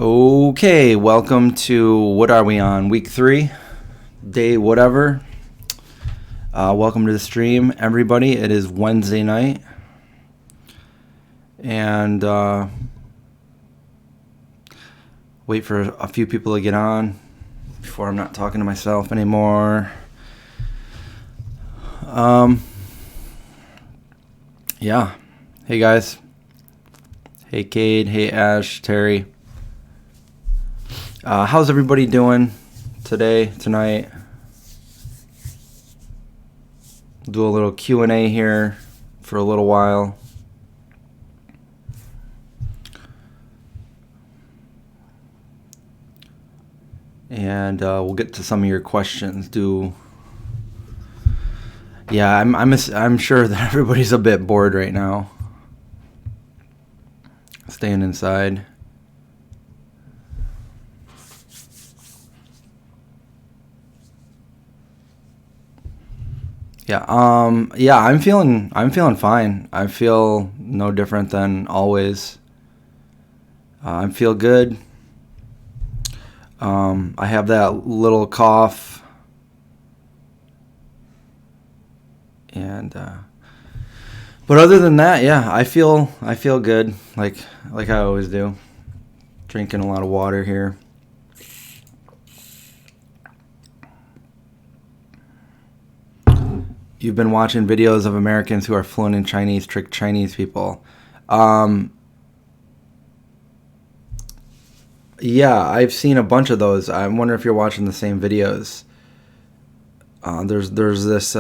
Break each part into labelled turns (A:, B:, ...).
A: Okay, welcome to, what are we on, week 3, day whatever. Welcome to the stream, everybody. It is Wednesday night, and wait for a few people to get on before I'm not talking to myself anymore. Yeah. Hey guys. Hey Cade. Hey Ash. Terry. How's everybody doing tonight? Do a little Q&A here for a little while. And we'll get to some of your questions. I'm sure that everybody's a bit bored right now. Staying inside. I'm feeling fine. I feel no different than always. I feel good. I have that little cough, and but other than that, I feel good, like I always do. Drinking a lot of water here. You've been watching videos of Americans who are fluent in Chinese trick Chinese people. I've seen a bunch of those. I wonder if you're watching the same videos. There's this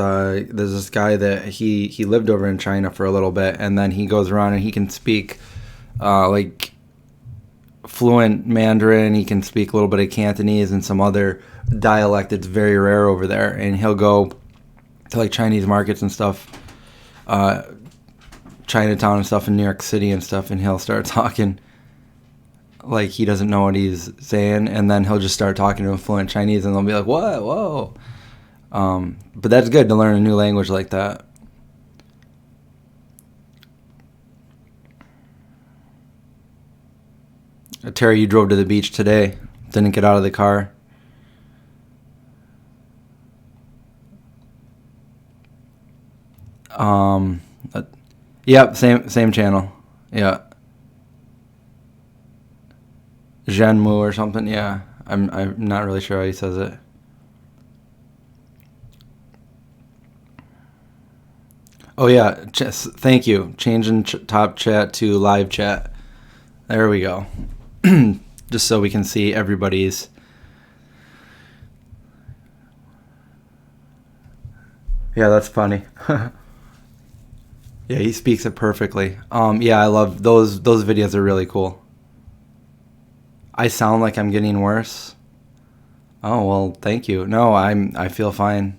A: guy that he lived over in China for a little bit, and then he goes around and he can speak like fluent Mandarin. He can speak a little bit of Cantonese and some other dialect that's very rare over there, and he'll go to like Chinese markets and stuff, Chinatown and stuff in New York City and stuff, and he'll start talking like he doesn't know what he's saying, and then he'll just start talking to him fluent Chinese, and they'll be like, "What? Whoa!" But that's good to learn a new language like that. Terry, you drove to the beach today. Didn't get out of the car. Yep, same channel. Yeah. Zhenmu or something. Yeah. I'm not really sure how he says it. Oh yeah, thank you. Changing top chat to live chat. There we go. Just so we can see everybody's. Yeah, that's funny. Yeah, he speaks it perfectly. I love those videos are really cool. I sound like I'm getting worse. Oh, well, thank you. No, I feel fine.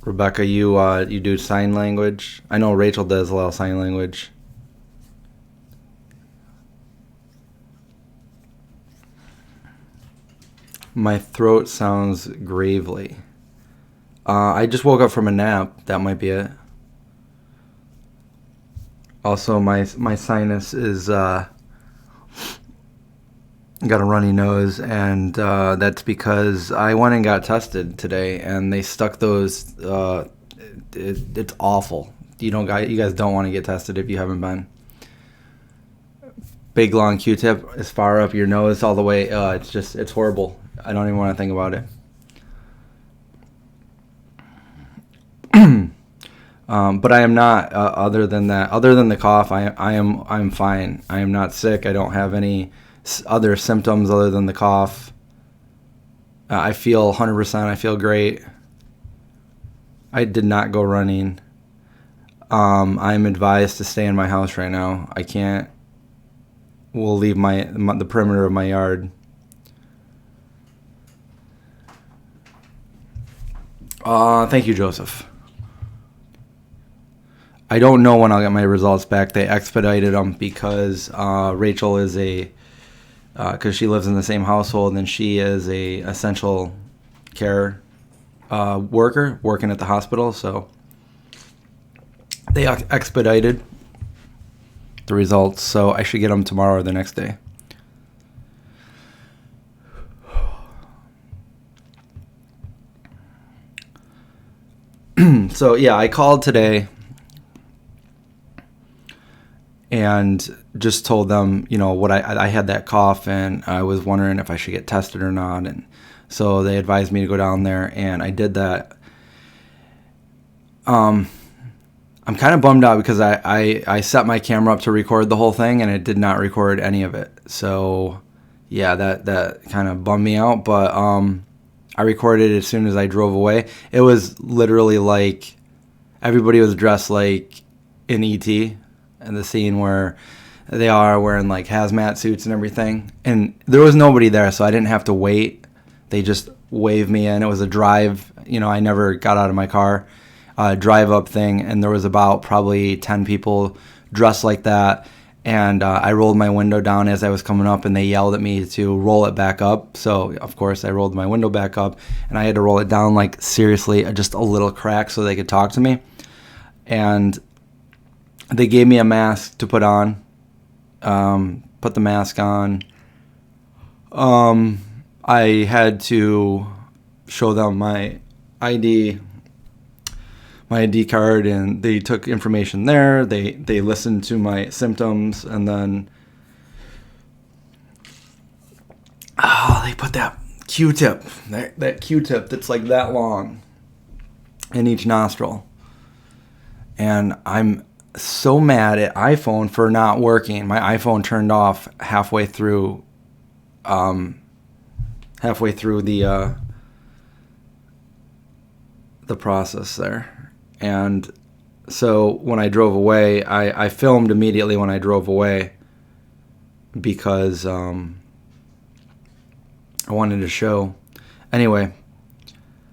A: Rebecca, you do sign language? I know Rachel does a lot of sign language. My throat sounds gravely. I just woke up from a nap. That might be it. Also, my sinus is got a runny nose, and that's because I went and got tested today, and they stuck those. It's awful. You guys don't want to get tested if you haven't been. Big long Q-tip as far up your nose all the way. It's horrible. I don't even want to think about it. But I am not. Other than that, other than the cough, I'm fine. I am not sick. I don't have any other symptoms other than the cough. I feel 100%. I feel great. I did not go running. I'm advised to stay in my house right now. I can't. We'll leave the perimeter of my yard. Thank you, Joseph. I don't know when I'll get my results back. They expedited them because Rachel is because she lives in the same household, and she is a essential care worker working at the hospital. So they expedited the results, so I should get them tomorrow or the next day. So yeah, I called today and just told them, what I had that cough and I was wondering if I should get tested or not. And so they advised me to go down there, and I did that. I'm kind of bummed out because I set my camera up to record the whole thing and it did not record any of it. So yeah, that kind of bummed me out, but I recorded it as soon as I drove away. It was literally like everybody was dressed like in E.T. and the scene where they are wearing like hazmat suits and everything. And there was nobody there, so I didn't have to wait. They just waved me in. It was a drive. I never got out of my car. Drive up thing, and there was about probably 10 people dressed like that. And I rolled my window down as I was coming up, and they yelled at me to roll it back up. So, of course, I rolled my window back up, and I had to roll it down, like, seriously, just a little crack so they could talk to me. And they gave me a mask to put on, put the mask on. I had to show them my ID card, and they took information there. They listened to my symptoms, and then they put that Q-tip, that Q-tip that's like that long in each nostril. And I'm so mad at iPhone for not working. My iPhone turned off halfway through the process there. And so when I drove away, I filmed immediately when I drove away because I wanted to show. Anyway,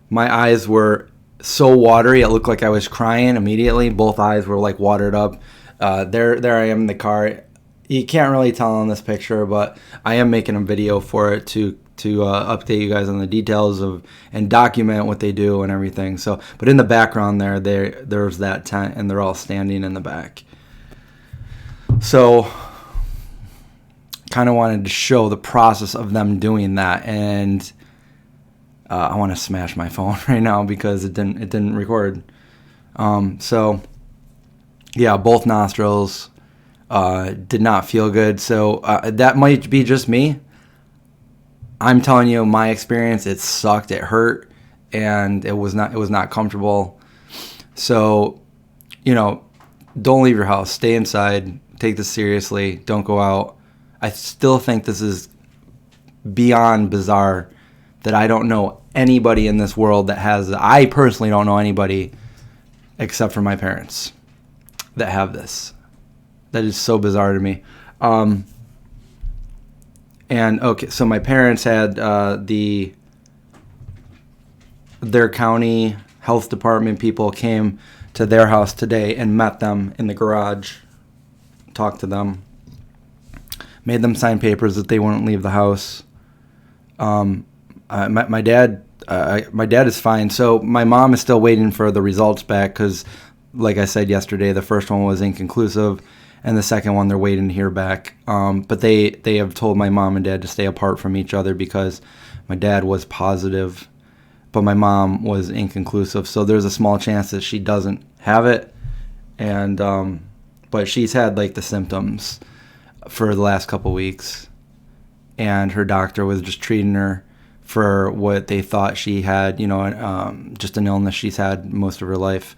A: my eyes were so watery, it looked like I was crying immediately. Both eyes were like watered up. There I am in the car. You can't really tell on this picture, but I am making a video for it to update you guys on the details of and document what they do and everything. So, but in the background there's that tent, and they're all standing in the back. So, kind of wanted to show the process of them doing that, and I want to smash my phone right now because it didn't record. So, yeah, both nostrils did not feel good. So that might be just me. I'm telling you, my experience, it sucked, it hurt, and it was not comfortable. So, don't leave your house. Stay inside. Take this seriously. Don't go out. I still think this is beyond bizarre that I don't know anybody in this world that has it. I personally don't know anybody except for my parents that have this. That is so bizarre to me. And okay, so my parents had their county health department people came to their house today and met them in the garage, talked to them, made them sign papers that they wouldn't leave the house. My dad is fine. So my mom is still waiting for the results back because, like I said yesterday, the first one was inconclusive. And the second one, they're waiting to hear back. But they have told my mom and dad to stay apart from each other because my dad was positive, but my mom was inconclusive. So there's a small chance that she doesn't have it. And but she's had like the symptoms for the last couple weeks. And her doctor was just treating her for what they thought she had, just an illness she's had most of her life.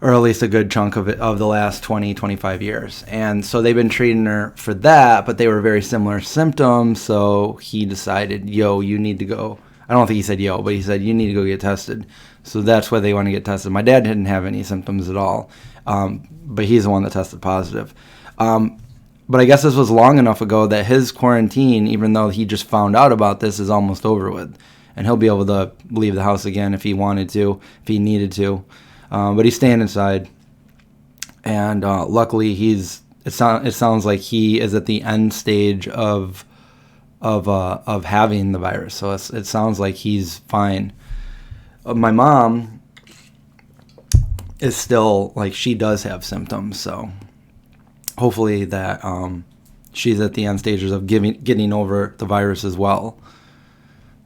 A: Or at least a good chunk of it, of the last 20, 25 years. And so they've been treating her for that, but they were very similar symptoms. So he decided, you need to go. I don't think he said but he said, you need to go get tested. So that's why they want to get tested. My dad didn't have any symptoms at all, but he's the one that tested positive. But I guess this was long enough ago that his quarantine, even though he just found out about this, is almost over with. And he'll be able to leave the house again if he wanted to, if he needed to. But he's staying inside, and luckily it sounds like he is at the end stage of having the virus. So it sounds like he's fine. My mom, is still like, she does have symptoms. So hopefully that she's at the end stages of getting over the virus as well.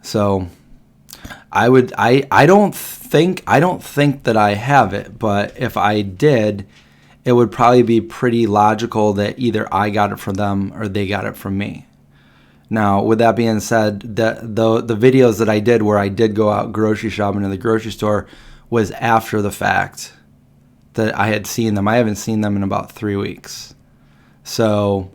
A: So I don't think that I have it, but if I did, it would probably be pretty logical that either I got it from them or they got it from me. Now, with that being said, the videos that I did where I did go out grocery shopping in the grocery store was after the fact that I had seen them. I haven't seen them in about 3 weeks. So,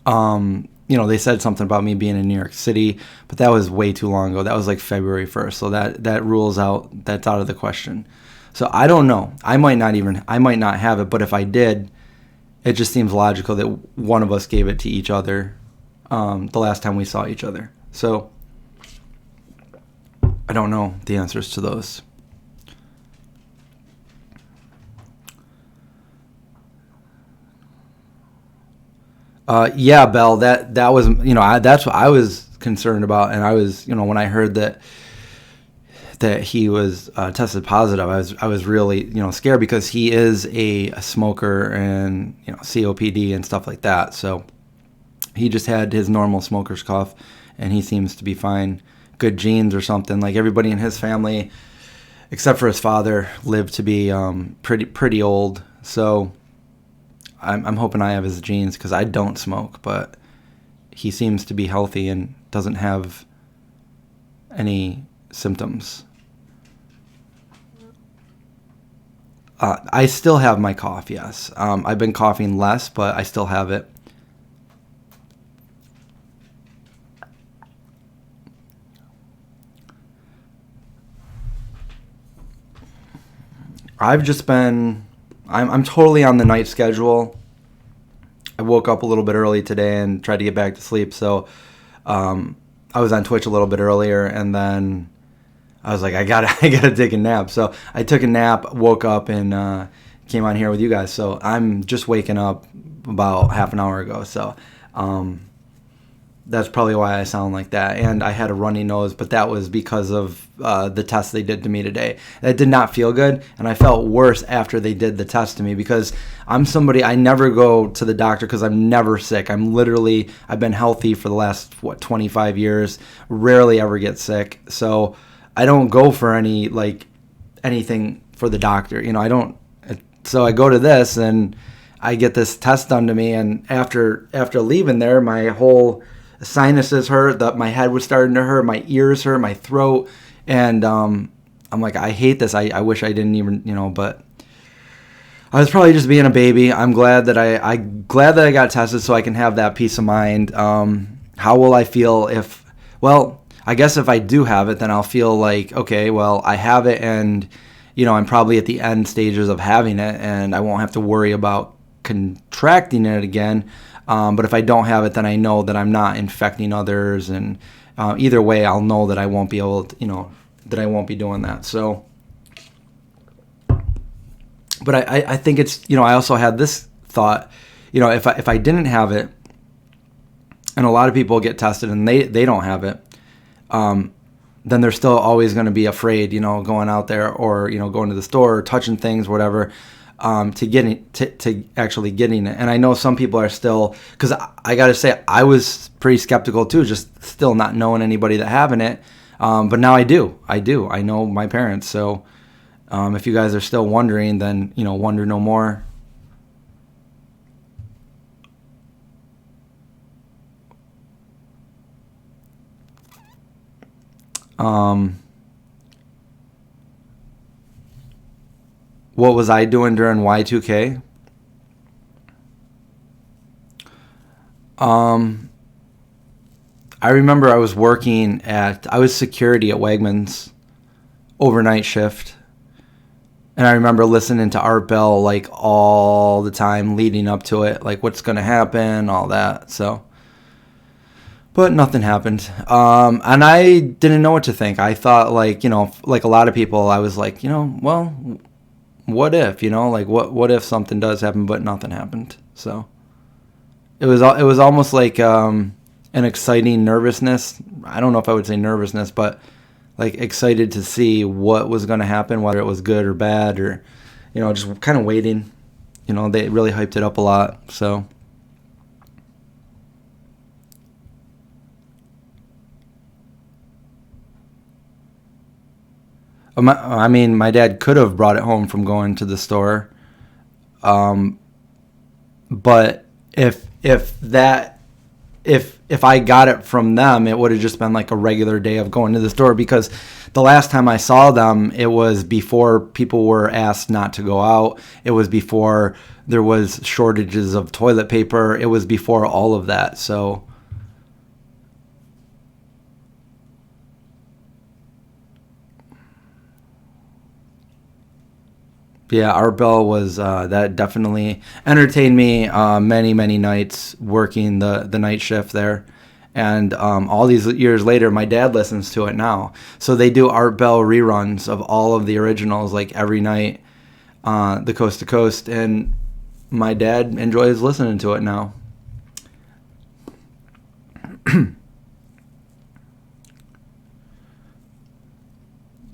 A: they said something about me being in New York City, but that was way too long ago. That was like February 1st. So that rules out, that's out of the question. So I don't know. I might not have it, but if I did, it just seems logical that one of us gave it to each other the last time we saw each other. So I don't know the answers to those. Yeah, Belle, that was, that's what I was concerned about. And I was, when I heard that he was tested positive, I was really, scared, because he is a smoker and, COPD and stuff like that. So he just had his normal smoker's cough, and he seems to be fine. Good genes or something. Like, everybody in his family, except for his father, lived to be pretty old. So I'm hoping I have his genes, because I don't smoke, but he seems to be healthy and doesn't have any symptoms. I still have my cough, yes. I've been coughing less, but I still have it. I've just been... I'm totally on the night schedule. I woke up a little bit early today and tried to get back to sleep. So I was on Twitch a little bit earlier, and then I was like, I gotta take a nap. So I took a nap, woke up, and came on here with you guys. So I'm just waking up about half an hour ago. So that's probably why I sound like that. And I had a runny nose, but that was because of the test they did to me today. That did not feel good, and I felt worse after they did the test to me, because I'm somebody, I never go to the doctor because I'm never sick. I've been healthy for the last, 25 years, rarely ever get sick. So I don't go for anything for the doctor. I don't. So I go to this, and I get this test done to me, and after leaving there, my whole sinuses hurt, my head was starting to hurt, my ears hurt, my throat, and I'm like, I hate this. I wish I didn't even, but I was probably just being a baby. I'm glad that I got tested so I can have that peace of mind. How will I feel if, well, I guess if I do have it, then I'll feel like, okay, well, I have it, and, I'm probably at the end stages of having it, and I won't have to worry about contracting it again. But if I don't have it, then I know that I'm not infecting others, and either way, I'll know that I won't be able to, that I won't be doing that. So, but I think it's, I also had this thought, if I didn't have it, and a lot of people get tested and they don't have it, then they're still always going to be afraid, going out there, or, going to the store, or touching things, whatever. To actually getting it. And I know some people are still, because I got to say, I was pretty skeptical too, just still not knowing anybody that having it. But now I do. I know my parents. So if you guys are still wondering, then, wonder no more. What was I doing during Y2K? I remember I was security at Wegmans, overnight shift. And I remember listening to Art Bell like all the time leading up to it, like what's going to happen, all that. So, but nothing happened. And I didn't know what to think. I thought like a lot of people, I was like, well, what if, what if something does happen, but nothing happened. So it was almost like an exciting nervousness. I don't know if I would say nervousness, but like excited to see what was going to happen, whether it was good or bad, or, you know, just kind of waiting. You know, they really hyped it up a lot. So, I mean, my dad could have brought it home from going to the store. But if I got it from them, it would have just been like a regular day of going to the store, because the last time I saw them, it was before people were asked not to go out. It was before there was shortages of toilet paper. It was before all of that. So yeah, Art Bell was that definitely entertained me many nights working the night shift there. And all these years later, my dad listens to it now. So they do Art Bell reruns of all of the originals like every night, the coast to coast, and my dad enjoys listening to it now.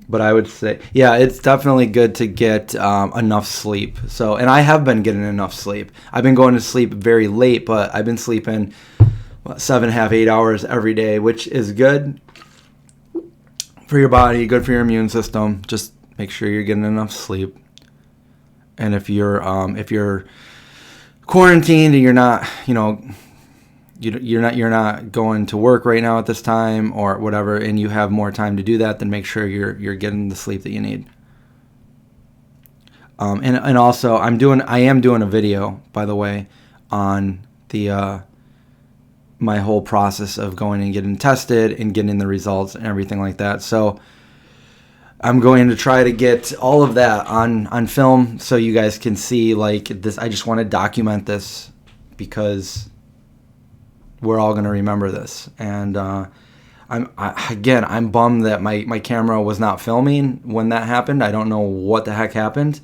A: But I would say, yeah, it's definitely good to get enough sleep. So, and I have been getting enough sleep. I've been going to sleep very late, but I've been sleeping 7.5, 8 hours every day, which is good for your body, good for your immune system. Just make sure you're getting enough sleep. And if you're quarantined and you're not, you know, you're not going to work right now at this time or whatever, and you have more time to do that, then make sure you're getting the sleep that you need. And also I am doing a video, by the way, on the my whole process of going and getting tested and getting the results and everything like that. So I'm going to try to get all of that on film so you guys can see like this. I just want to document this because we're all going to remember this. And I'm bummed that my camera was not filming when that happened. I don't know what the heck happened.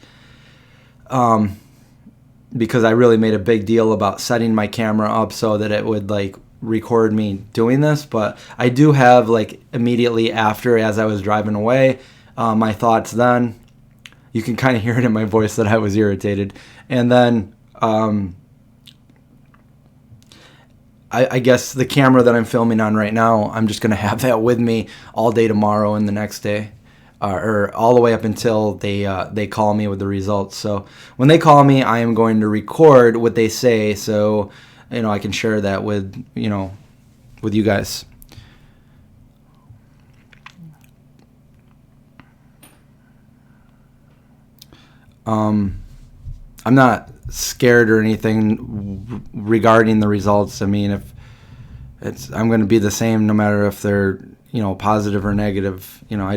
A: Because I really made a big deal about setting my camera up so that it would like record me doing this. But I do have like immediately after, as I was driving away, my thoughts then. You can kind of hear it in my voice that I was irritated. And then I guess the camera that I'm filming on right now, I'm just going to have that with me all day tomorrow and the next day, or all the way up until they call me with the results. So when they call me, I am going to record what they say, so you know I can share that with you guys. I'm not scared or anything regarding the results. I mean, I'm going to be the same no matter if they're, you know, positive or negative. You know, I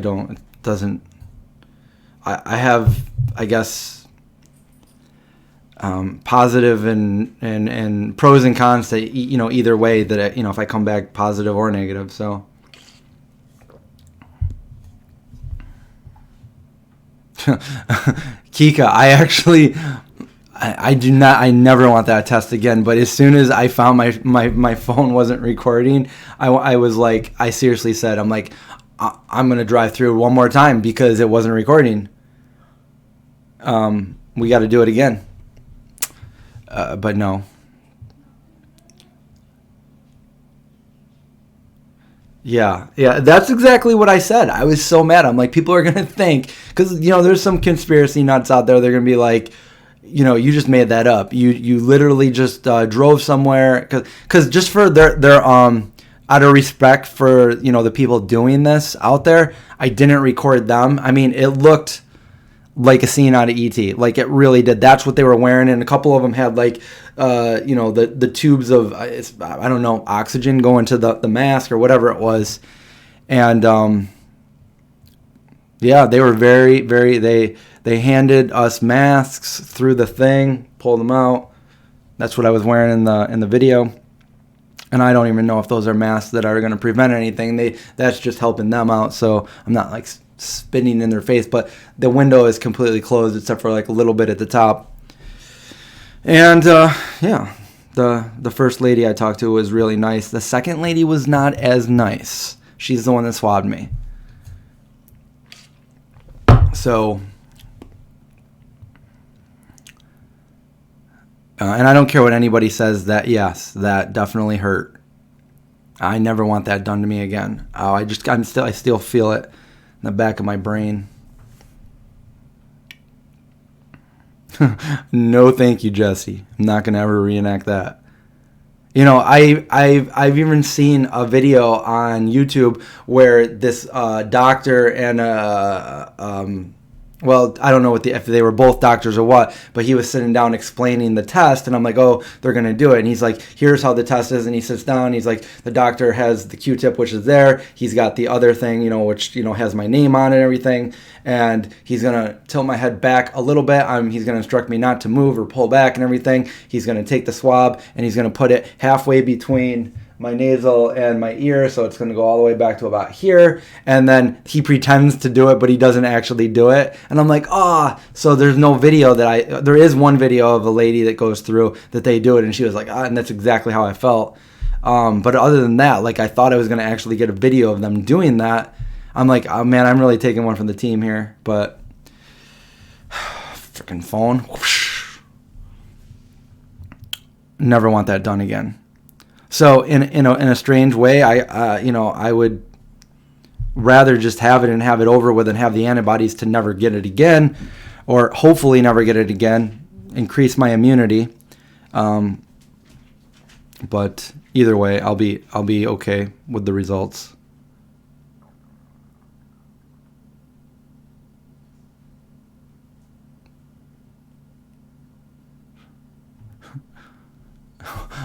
A: have, I guess, positive and pros and cons to, you know, either way that, you know, if I come back positive or negative. So Kika, I never want that test again. But as soon as I found my phone wasn't recording, I was like, I seriously said, I'm like, I'm going to drive through one more time because it wasn't recording. We got to do it again. But no. Yeah, that's exactly what I said. I was so mad. I'm like, people are going to think, because, you know, there's some conspiracy nuts out there. They're going to be like, you know, you just made that up. You literally just drove somewhere, because just for their out of respect for, you know, the people doing this out there, I didn't record them. I mean, it looked like a scene out of E.T. Like it really did. That's what they were wearing, and a couple of them had like, you know, the tubes of I don't know, oxygen going to the mask or whatever it was, and yeah, they were very they handed us masks through the thing, pulled them out. That's what I was wearing in the video, and I don't even know if those are masks that are going to prevent anything. That's just helping them out. So I'm not like spitting in their face, but the window is completely closed except for like a little bit at the top. And yeah, the first lady I talked to was really nice. The second lady was not as nice. She's the one that swabbed me. So, and I don't care what anybody says, that yes, that definitely hurt. I never want that done to me again. Oh, I still feel it in the back of my brain. No, thank you, Jesse. I'm not gonna ever reenact that. You know, I've even seen a video on YouTube where this doctor and well, I don't know if they were both doctors or what, but he was sitting down explaining the test, and I'm like, oh, they're going to do it. And he's like, here's how the test is, and he sits down, he's like, the doctor has the Q-tip, which is there, he's got the other thing, you know, which, you know, has my name on it and everything, and he's going to tilt my head back a little bit, he's going to instruct me not to move or pull back and everything, he's going to take the swab, and he's going to put it halfway between my nasal and my ear, so it's going to go all the way back to about here, and then he pretends to do it, but he doesn't actually do it, and I'm like, so there's no video there is one video of a lady that goes through that they do it, and she was like, and that's exactly how I felt, but other than that, like, I thought I was going to actually get a video of them doing that. I'm like, oh man, I'm really taking one from the team here, but freaking phone, whoosh. Never want that done again. So in a strange way, I would rather just have it and have it over with and have the antibodies to never get it again, or hopefully never get it again, increase my immunity. But either way, I'll be okay with the results.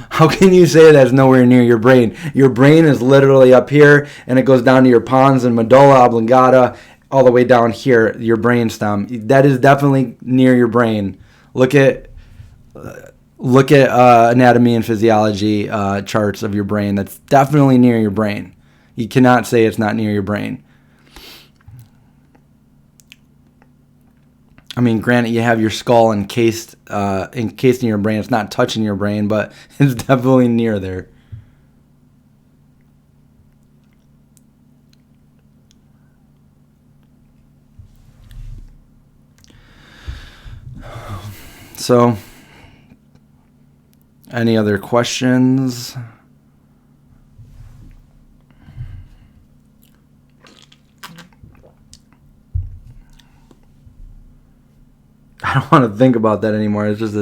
A: How can you say that's nowhere near your brain? Your brain is literally up here, and it goes down to your pons and medulla oblongata, all the way down here, your brain stem. That is definitely near your brain. Look at anatomy and physiology charts of your brain. That's definitely near your brain. You cannot say it's not near your brain. I mean, granted, you have your skull encased in your brain. It's not touching your brain, but it's definitely near there. So, any other questions? I don't want to think about that anymore. It's just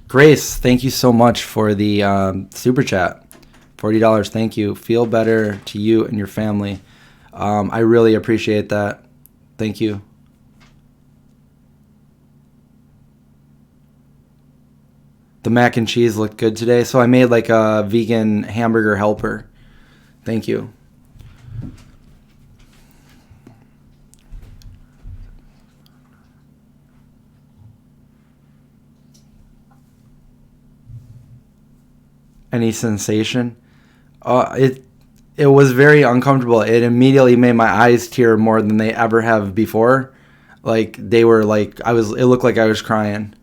A: Grace, thank you so much for the super chat. $40, thank you. Feel better to you and your family. I really appreciate that. Thank you. The mac and cheese looked good today, so I made like a vegan hamburger helper. Thank you. Any sensation? It was very uncomfortable. It immediately made my eyes tear more than they ever have before. Like they were like it looked like I was crying.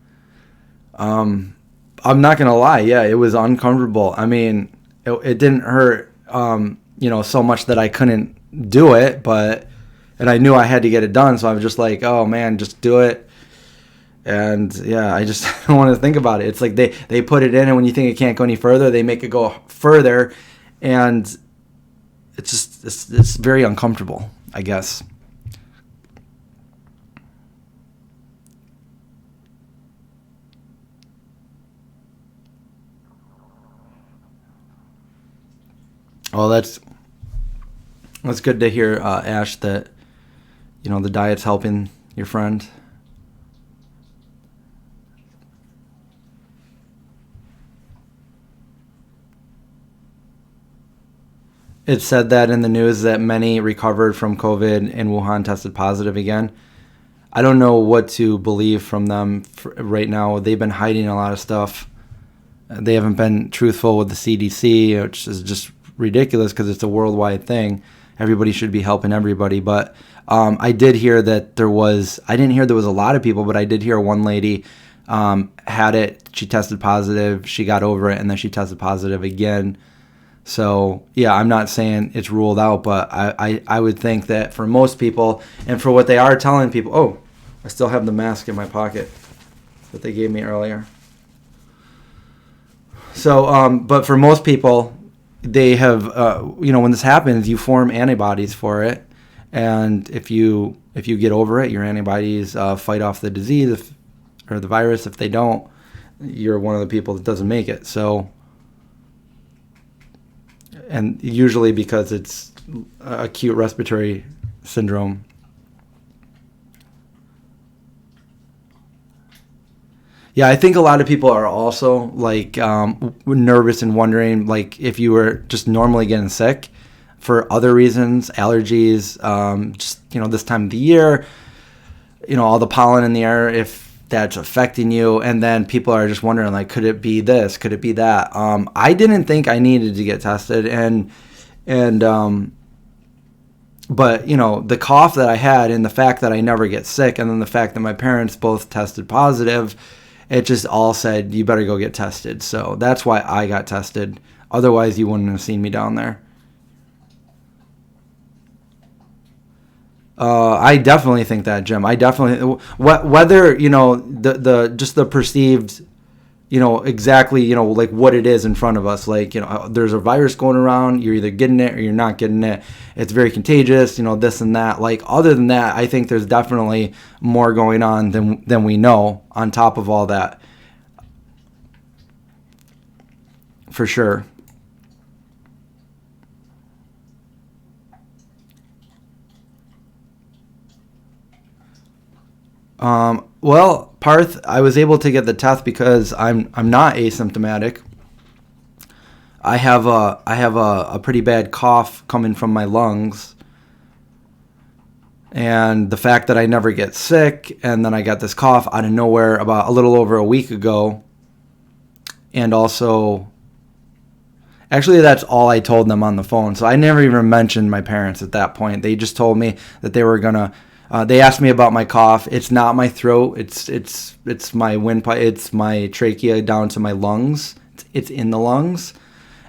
A: I'm not gonna lie, yeah, it was uncomfortable. I mean, it didn't hurt so much that I couldn't do it, and I knew I had to get it done, so I was just like, oh man, just do it. And yeah, I just don't want to think about it. It's like they put it in, and when you think it can't go any further, they make it go further, and it's very uncomfortable, I guess. Well, that's good to hear, Ash, that the diet's helping your friend. It said that in the news that many recovered from COVID in Wuhan tested positive again. I don't know what to believe from them right now. They've been hiding a lot of stuff. They haven't been truthful with the CDC, which is just ridiculous because it's a worldwide thing. Everybody should be helping everybody. But I did hear that I didn't hear there was a lot of people, but I did hear one lady had it. She tested positive. She got over it, and then she tested positive again. So, yeah, I'm not saying it's ruled out, but I would think that for most people, and for what they are telling people, oh, I still have the mask in my pocket that they gave me earlier. So, but for most people, they have, when this happens, you form antibodies for it. And if you get over it, your antibodies fight off the disease or the virus. If they don't, you're one of the people that doesn't make it. So, and usually because it's acute respiratory syndrome. Yeah, I think a lot of people are also like nervous and wondering like if you were just normally getting sick for other reasons, allergies, just this time of the year, all the pollen in the air, if that's affecting you, and then people are just wondering like, could it be this? Could it be that? I didn't think I needed to get tested, but the cough that I had and the fact that I never get sick, and then the fact that my parents both tested positive. It just all said, you better go get tested. So that's why I got tested. Otherwise, you wouldn't have seen me down there. I definitely think that, Jim. I definitely, whether, the perceived, exactly, like what it is in front of us. Like, there's a virus going around. You're either getting it or you're not getting it. It's very contagious, this and that. Like, other than that, I think there's definitely more going on than we know on top of all that. For sure. Well, Parth, I was able to get the test because I'm not asymptomatic. I have a pretty bad cough coming from my lungs, and the fact that I never get sick, and then I got this cough out of nowhere about a little over a week ago, and also, actually that's all I told them on the phone. So I never even mentioned my parents at that point. They just told me that they were gonna. They asked me about my cough. It's not my throat. It's my windpipe. It's my trachea down to my lungs. It's in the lungs,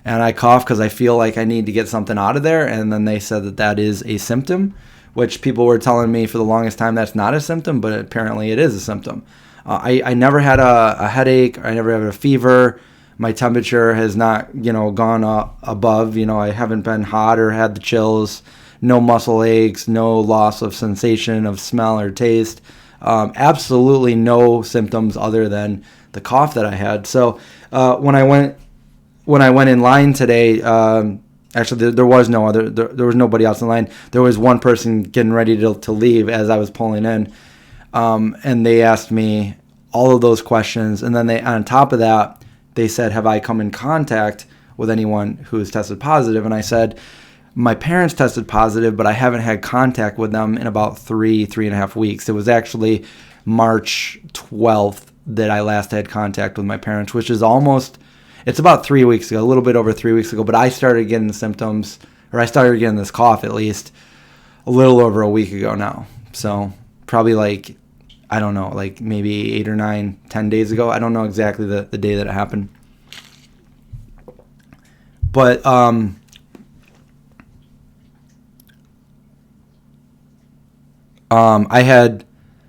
A: and I cough because I feel like I need to get something out of there. And then they said that is a symptom, which people were telling me for the longest time that's not a symptom, but apparently it is a symptom. I never had a headache. I never had a fever. My temperature has not gone above. I haven't been hot or had the chills. No muscle aches, no loss of sensation of smell or taste. Absolutely no symptoms other than the cough that I had. So when I went in line today, actually there was no other. There was nobody else in line. There was one person getting ready to leave as I was pulling in, and they asked me all of those questions. And then on top of that, they said, "Have I come in contact with anyone who has tested positive?" And I said, my parents tested positive, but I haven't had contact with them in about 3.5 weeks. It was actually March 12th that I last had contact with my parents, which is it's about 3 weeks ago, a little bit over 3 weeks ago. But I started getting the symptoms, or I started getting this cough at least a little over a week ago now. So probably like, I don't know, like maybe 8 or 9, 10 days ago. I don't know exactly the day that it happened. But,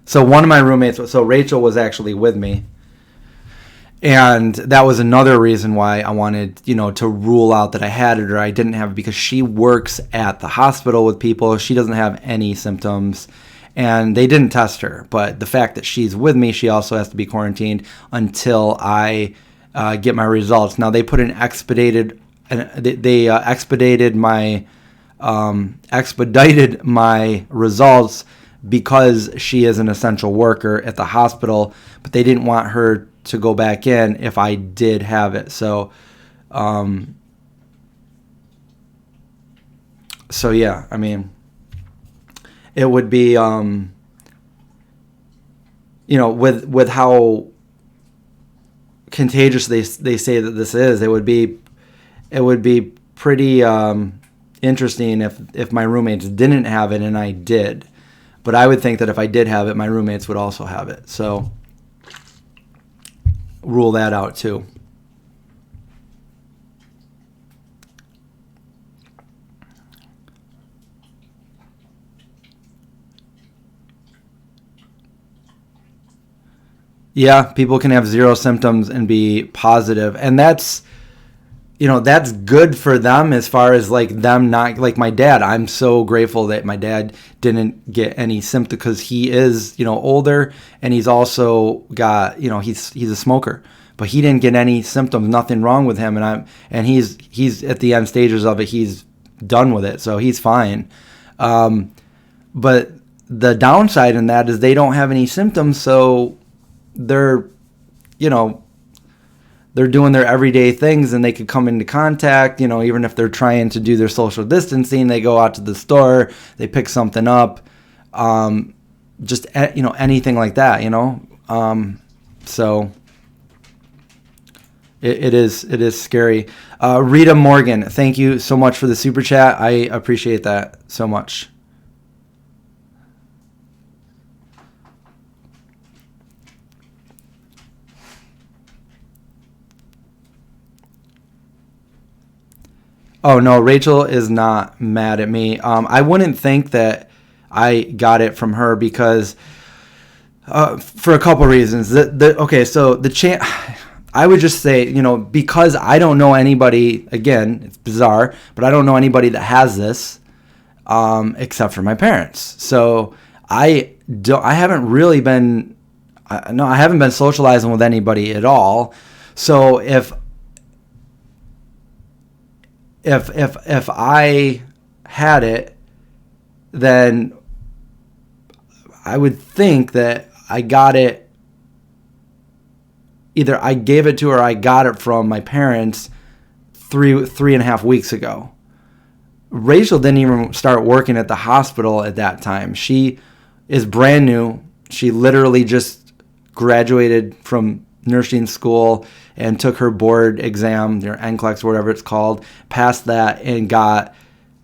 A: so one of my roommates, so Rachel was actually with me, and that was another reason why I wanted, to rule out that I had it or I didn't have it, because she works at the hospital with people. She doesn't have any symptoms, and they didn't test her. But the fact that she's with me, she also has to be quarantined until I get my results. Now they put an expedited my results because she is an essential worker at the hospital, but they didn't want her to go back in if I did have it. So yeah, I mean, it would be, with how contagious they say that this is, it would be pretty interesting if my roommates didn't have it and I did. But I would think that if I did have it, my roommates would also have it. So rule that out too. Yeah, people can have zero symptoms and be positive, and that's good for them as far as like them not, like my dad. I'm so grateful that my dad didn't get any symptoms because he is, older, and he's also got, he's a smoker, but he didn't get any symptoms, nothing wrong with him, and he's at the end stages of it. He's done with it, so he's fine. But the downside in that is they don't have any symptoms, so they're doing their everyday things, and they could come into contact, even if they're trying to do their social distancing, they go out to the store, they pick something up, just, anything like that, so it is scary. Rita Morgan, thank you so much for the super chat. I appreciate that so much. Oh, no, Rachel is not mad at me. I wouldn't think that I got it from her because for a couple reasons. I would just say, because I don't know anybody, again, it's bizarre, but I don't know anybody that has this except for my parents. So I haven't been socializing with anybody at all. So if I had it, then I would think that I got it, either I gave it to or I got it from my parents 3.5 weeks ago. Rachel didn't even start working at the hospital at that time. She is brand new. She literally just graduated from nursing school and took her board exam, your NCLEX, whatever it's called, passed that, and got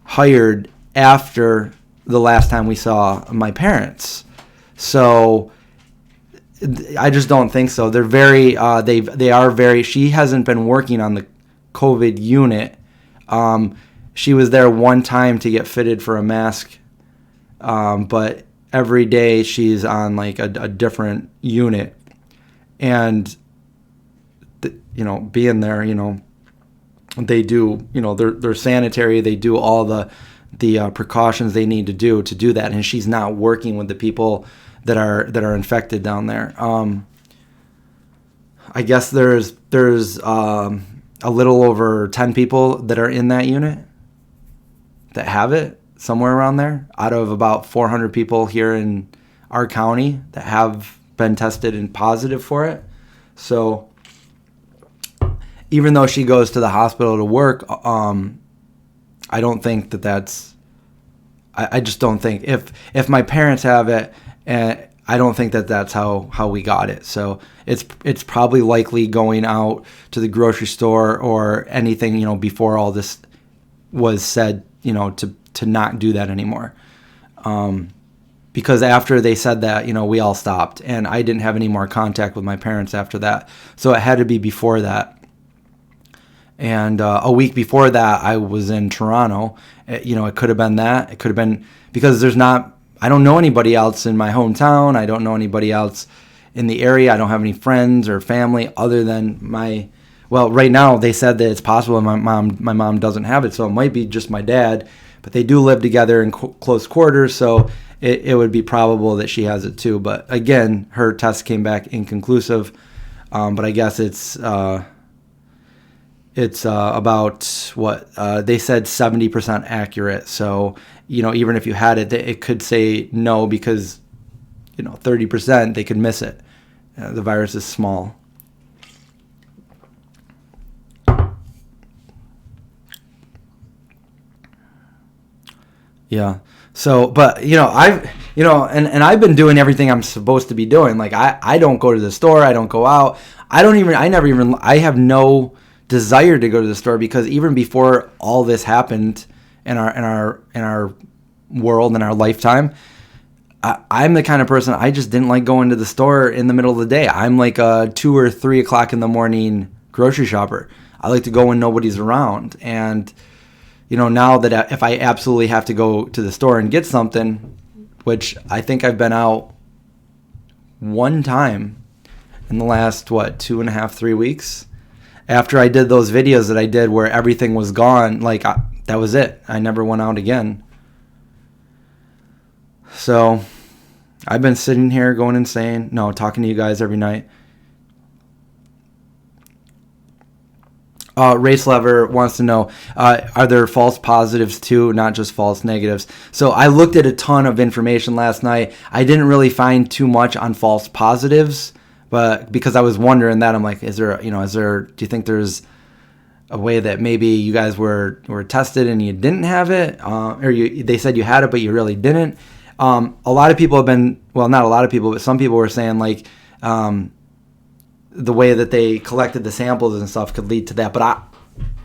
A: hired after the last time we saw my parents. So I just don't think so. They're very, they are very, she hasn't been working on the COVID unit. She was there one time to get fitted for a mask, but every day she's on like a different unit. And being there, they do, they're sanitary. They do all the precautions they need to do that. And she's not working with the people that are infected down there. I guess there's a little over 10 people that are in that unit that have it, somewhere around there, out of about 400 people here in our county that have been tested and positive for it. So even though she goes to the hospital to work, I don't think that's. I just don't think if my parents have it, I don't think that's how we got it. So it's probably likely going out to the grocery store or anything, before all this was said, to not do that anymore. Because after they said that, we all stopped, and I didn't have any more contact with my parents after that. So it had to be before that. And a week before that, I was in Toronto. It could have been that. It could have been because I don't know anybody else in my hometown. I don't know anybody else in the area. I don't have any friends or family other than right now they said that it's possible my mom doesn't have it. So it might be just my dad, but they do live together in close quarters. So it would be probable that she has it too. But again, her test came back inconclusive. But I guess it's about what they said 70% accurate. So, even if you had it, it could say no because, 30% they could miss it. The virus is small. Yeah. So, but, I've been doing everything I'm supposed to be doing. Like I don't go to the store. I don't go out. I have no desire to go to the store because even before all this happened in our world, in our lifetime, I'm the kind of person, I just didn't like going to the store in the middle of the day. I'm like a 2 or 3 o'clock in the morning grocery shopper. I like to go when nobody's around. And, now that if I absolutely have to go to the store and get something, which I think I've been out one time in the last, 2.5, 3 weeks, after I did those videos that I did where everything was gone, that was it. I never went out again. So I've been sitting here going insane. No, talking to you guys every night. Race Lever wants to know, are there false positives too, not just false negatives? So I looked at a ton of information last night. I didn't really find too much on false positives, but because I was wondering that, I'm like, do you think there's a way that maybe you guys were tested and you didn't have it, they said you had it but you really didn't? A lot of people have been, well, not a lot of people, but some people were saying the way that they collected the samples and stuff could lead to that. But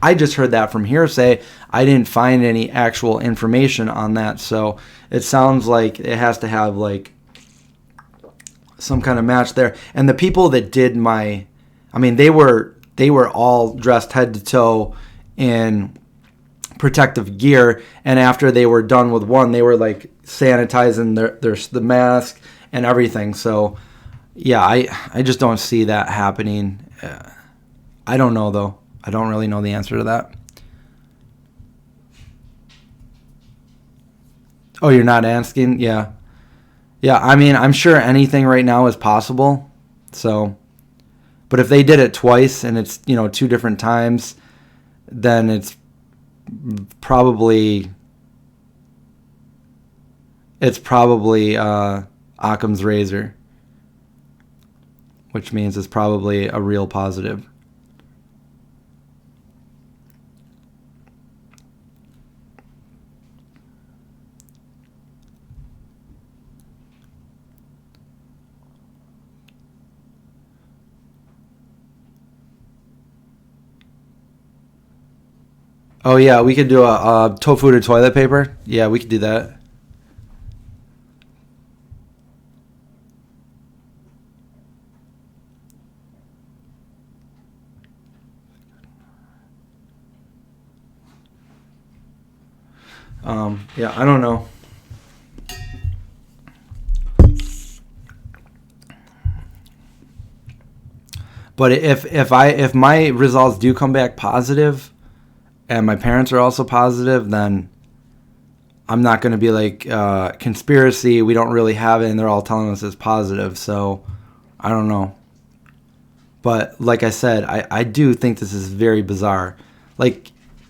A: I just heard that from hearsay. I didn't find any actual information on that. So it sounds like it has to have some kind of match there. And the people that did they were all dressed head to toe in protective gear, and after they were done with one, they were sanitizing the mask and everything. So yeah, I just don't see that happening. I don't know though. I don't really know the answer to that. Oh, you're not asking? Yeah. I'm sure anything right now is possible. So, but if they did it twice and it's 2 different times, then it's probably Occam's razor, which means it's probably a real positive. Oh yeah, we could do a tofu to toilet paper. Yeah, we could do that. Yeah, I don't know. But if my results do come back positive, and my parents are also positive, then I'm not going to be conspiracy, we don't really have it, and they're all telling us it's positive. So I don't know. But like I said, I do think this is very bizarre.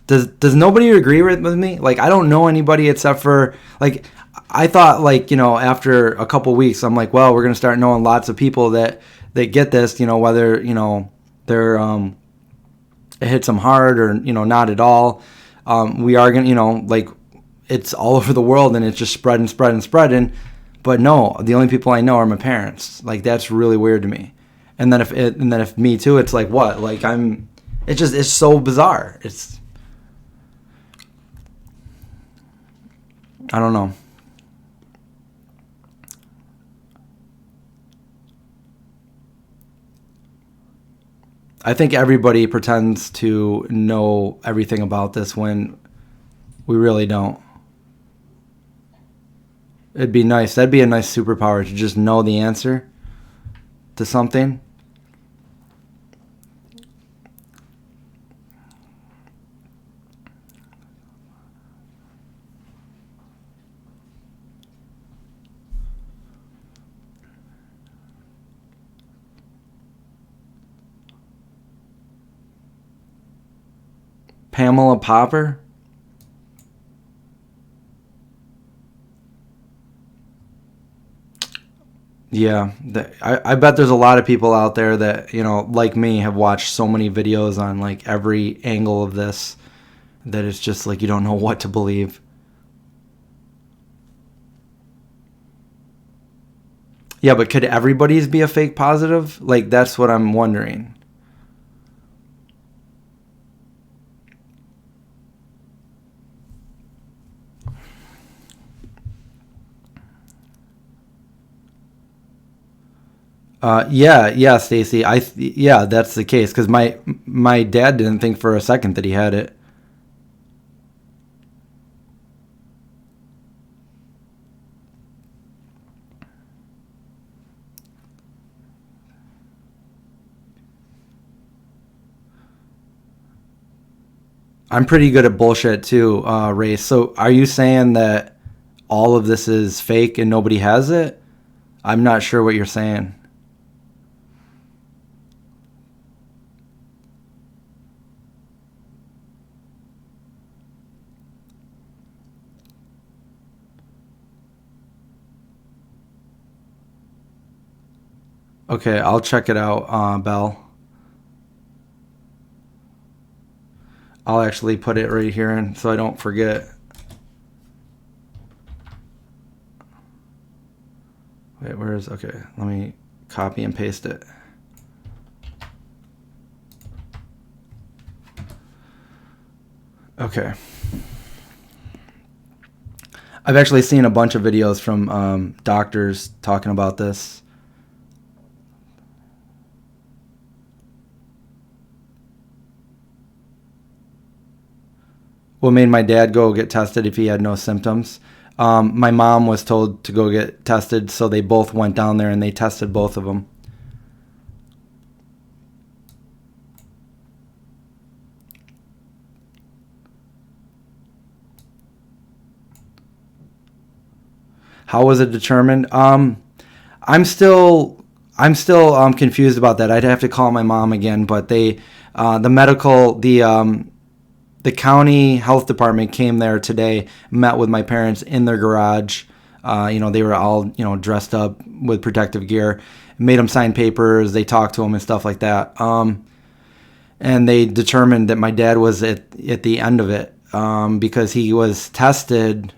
A: Does nobody agree with me? I don't know anybody except for I thought after a couple weeks, I'm well, we're gonna start knowing lots of people that get this, whether they're it hits them hard or not at all. We are gonna it's all over the world and it's just spreading. But no, the only people I know are my parents. That's really weird to me. And then if me too, it's what? It's so bizarre. I don't know. I think everybody pretends to know everything about this when we really don't. It'd be nice. That'd be a nice superpower to just know the answer to something. Pamela Popper? Yeah, I bet there's a lot of people out there that, like me, have watched so many videos on every angle of this that it's just you don't know what to believe. Yeah, but could everybody's be a fake positive? That's what I'm wondering. Yeah, Stacy. Yeah, that's the case because my dad didn't think for a second that he had it. I'm pretty good at bullshit too, Ray. So are you saying that all of this is fake and nobody has it? I'm not sure what you're saying. Okay, I'll check it out, Belle. I'll actually put it right here and so I don't forget. Wait, okay, let me copy and paste it. Okay. I've actually seen a bunch of videos from doctors talking about this. What made my dad go get tested if he had no symptoms? My mom was told to go get tested, so they both went down there and they tested both of them. How was it determined? I'm still confused about that. I'd have to call my mom again, but the county health department came there today, met with my parents in their garage. They were all, dressed up with protective gear, made them sign papers. They talked to them and stuff like that. And they determined that my dad was at the end of it, because he was tested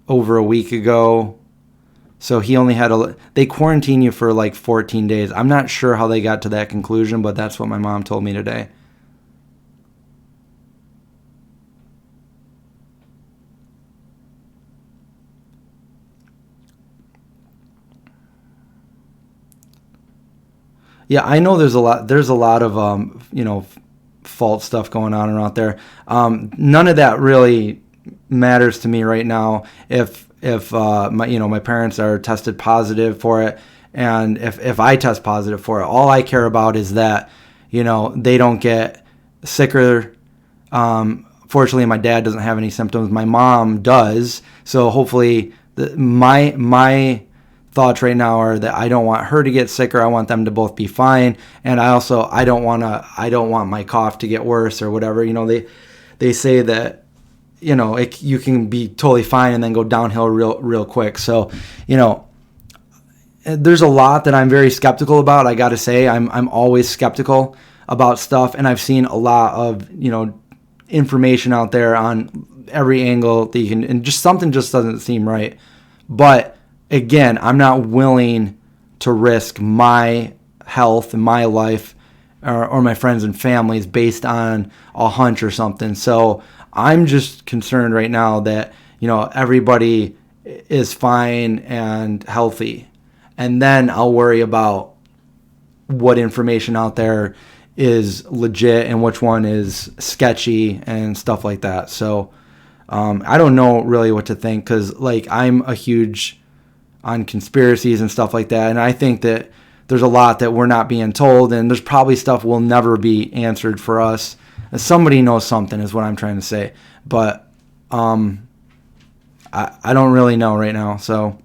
A: over a week ago. So he only had they quarantine you for like 14 days. I'm not sure how they got to that conclusion, but that's what my mom told me today. Yeah, I know there's a lot of false stuff going on around there. None of that really matters to me right now. If my parents are tested positive for it, and if I test positive for it, all I care about is that they don't get sicker. Fortunately, my dad doesn't have any symptoms. My mom does, so hopefully my thoughts right now are that I don't want her to get sicker. I want them to both be fine, and I don't want my cough to get worse or whatever. They say that you can be totally fine and then go downhill real quick. So there's a lot that I'm very skeptical about. I got to say, I'm always skeptical about stuff, and I've seen a lot of information out there on every angle that you can, and something just doesn't seem right. But again, I'm not willing to risk my health and my life or my friends and families based on a hunch or something. So I'm just concerned right now that everybody is fine and healthy, and then I'll worry about what information out there is legit and which one is sketchy and stuff like that. So I don't know really what to think, because I'm a huge on conspiracies and stuff like that, and I think that there's a lot that we're not being told, and there's probably stuff will never be answered for us. Somebody knows something is what I'm trying to say, but I don't really know right now. So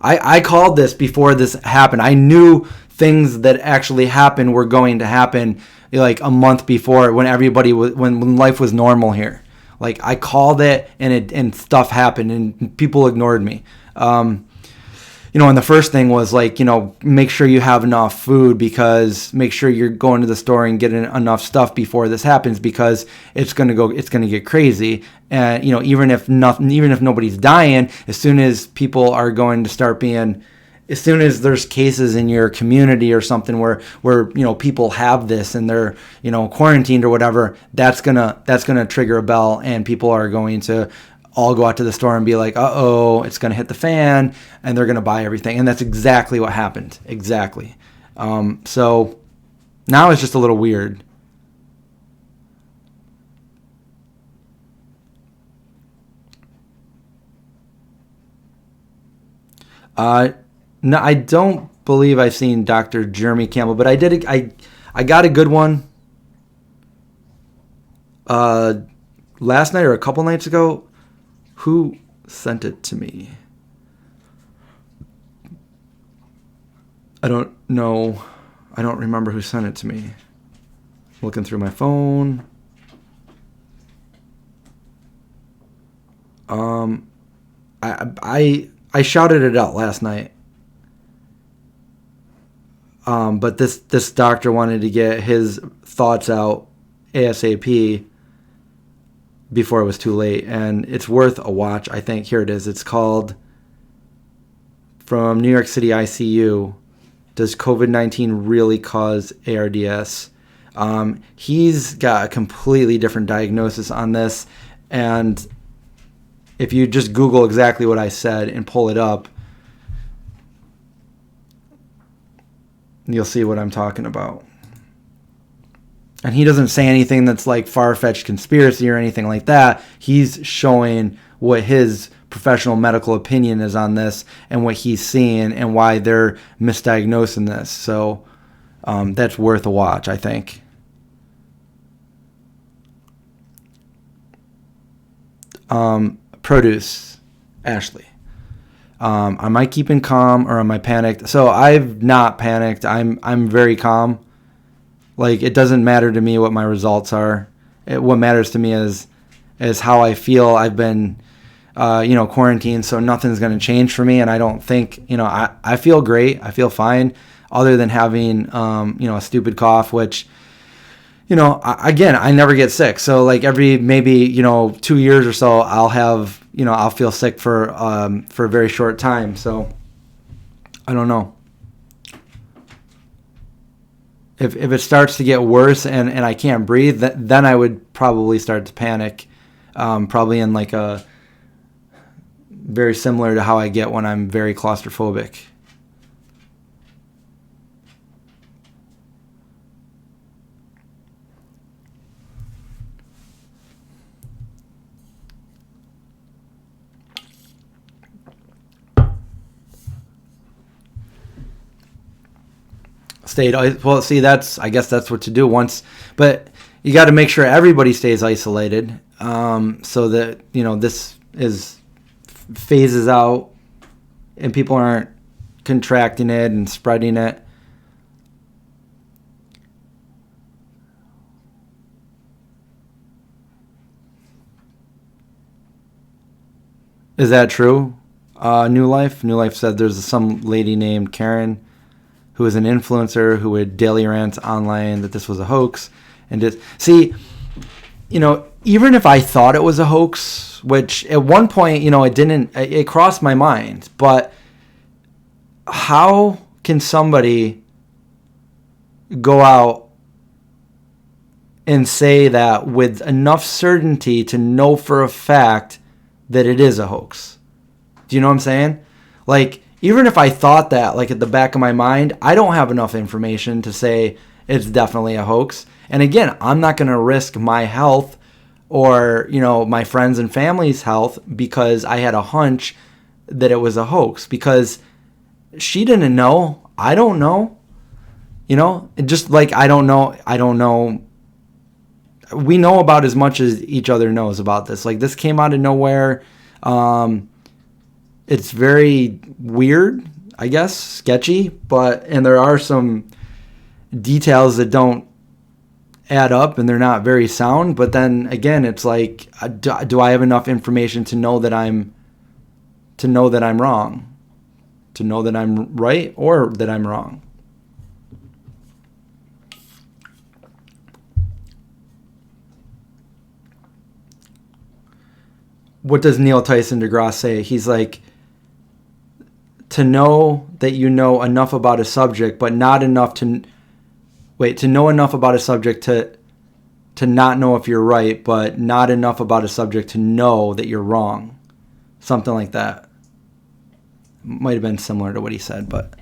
A: I called this before this happened. I knew things that actually happened were going to happen like a month before, when everybody was when life was normal here. I called it, and stuff happened, and people ignored me. And the first thing was make sure you have enough food, because make sure you're going to the store and getting enough stuff before this happens, because it's going to get crazy. And, even if nobody's dying, as soon as people are going to start as soon as there's cases in your community or something where people have this and they're, quarantined or whatever, that's going to trigger a bell, and people are going to all go out to the store and be like, uh-oh, it's going to hit the fan, and they're going to buy everything. And that's exactly what happened. Exactly. So now it's just a little weird. No, I don't believe I've seen Dr. Jeremy Campbell, but I got a good one last night or a couple nights ago. Who sent it to me? I don't know. I don't remember who sent it to me. Looking through my phone. I shouted it out last night. But this doctor wanted to get his thoughts out ASAP before it was too late, and it's worth a watch, I think. Here it is. It's called, from New York City ICU, Does COVID-19 Really Cause ARDS? He's got a completely different diagnosis on this, and if you just Google exactly what I said and pull it up, you'll see what I'm talking about. And he doesn't say anything that's like far-fetched conspiracy or anything like that. He's showing what his professional medical opinion is on this and what he's seeing and why they're misdiagnosing this. So that's worth a watch, I think. Produce, Ashley. Am I keeping calm or am I panicked? So I've not panicked. I'm very calm. Like, it doesn't matter to me what my results are. What matters to me is how I feel. I've been, quarantined, so nothing's going to change for me. And I don't think, I feel great. I feel fine, other than having, a stupid cough, which, again, I never get sick. So like every maybe 2 years or so, I'll have I'll feel sick for a very short time. So I don't know. If it starts to get worse and I can't breathe, then I would probably start to panic. Probably in like a very similar to how I get when I'm very claustrophobic. Well, see, I guess that's what to do but you got to make sure everybody stays isolated, so that this phases out and people aren't contracting it and spreading it. Is that true? New Life said there's some lady named Karen who is an influencer who would daily rant online that this was a hoax. And even if I thought it was a hoax, which at one point, it crossed my mind, but how can somebody go out and say that with enough certainty to know for a fact that it is a hoax? Do you know what I'm saying? Like, even if I thought that, like, at the back of my mind, I don't have enough information to say it's definitely a hoax. And again, I'm not going to risk my health or, my friends and family's health because I had a hunch that it was a hoax, because she didn't know. I don't know. Just like I don't know. We know about as much as each other knows about this. Like, this came out of nowhere. It's very weird, I guess, sketchy, and there are some details that don't add up and they're not very sound. But then again, it's like, do I have enough information to know that I'm wrong, to know that I'm right or that I'm wrong? What does Neil Tyson deGrasse say? He's like, to know that you know enough about a subject, but not enough to know enough about a subject to not know if you're right, but not enough about a subject to know that you're wrong. Something like that. Might have been similar to what he said, but...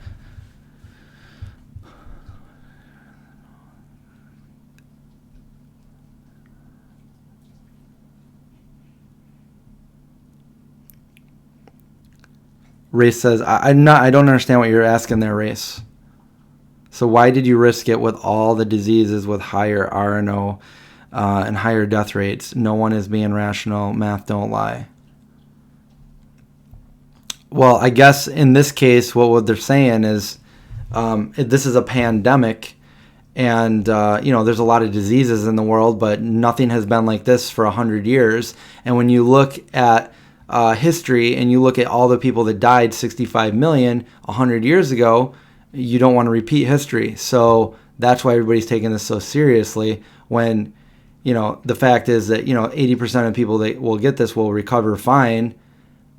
A: Race says, I don't understand what you're asking there, Race. So why did you risk it with all the diseases with higher RNO and higher death rates? No one is being rational. Math don't lie. Well, I guess in this case, what they're saying is this is a pandemic, and there's a lot of diseases in the world, but nothing has been like this for 100 years. And when you look at history and you look at all the people that died, 65 million 100 years ago, you don't want to repeat history. So that's why everybody's taking this so seriously, when the fact is that 80% of people that will get this will recover fine,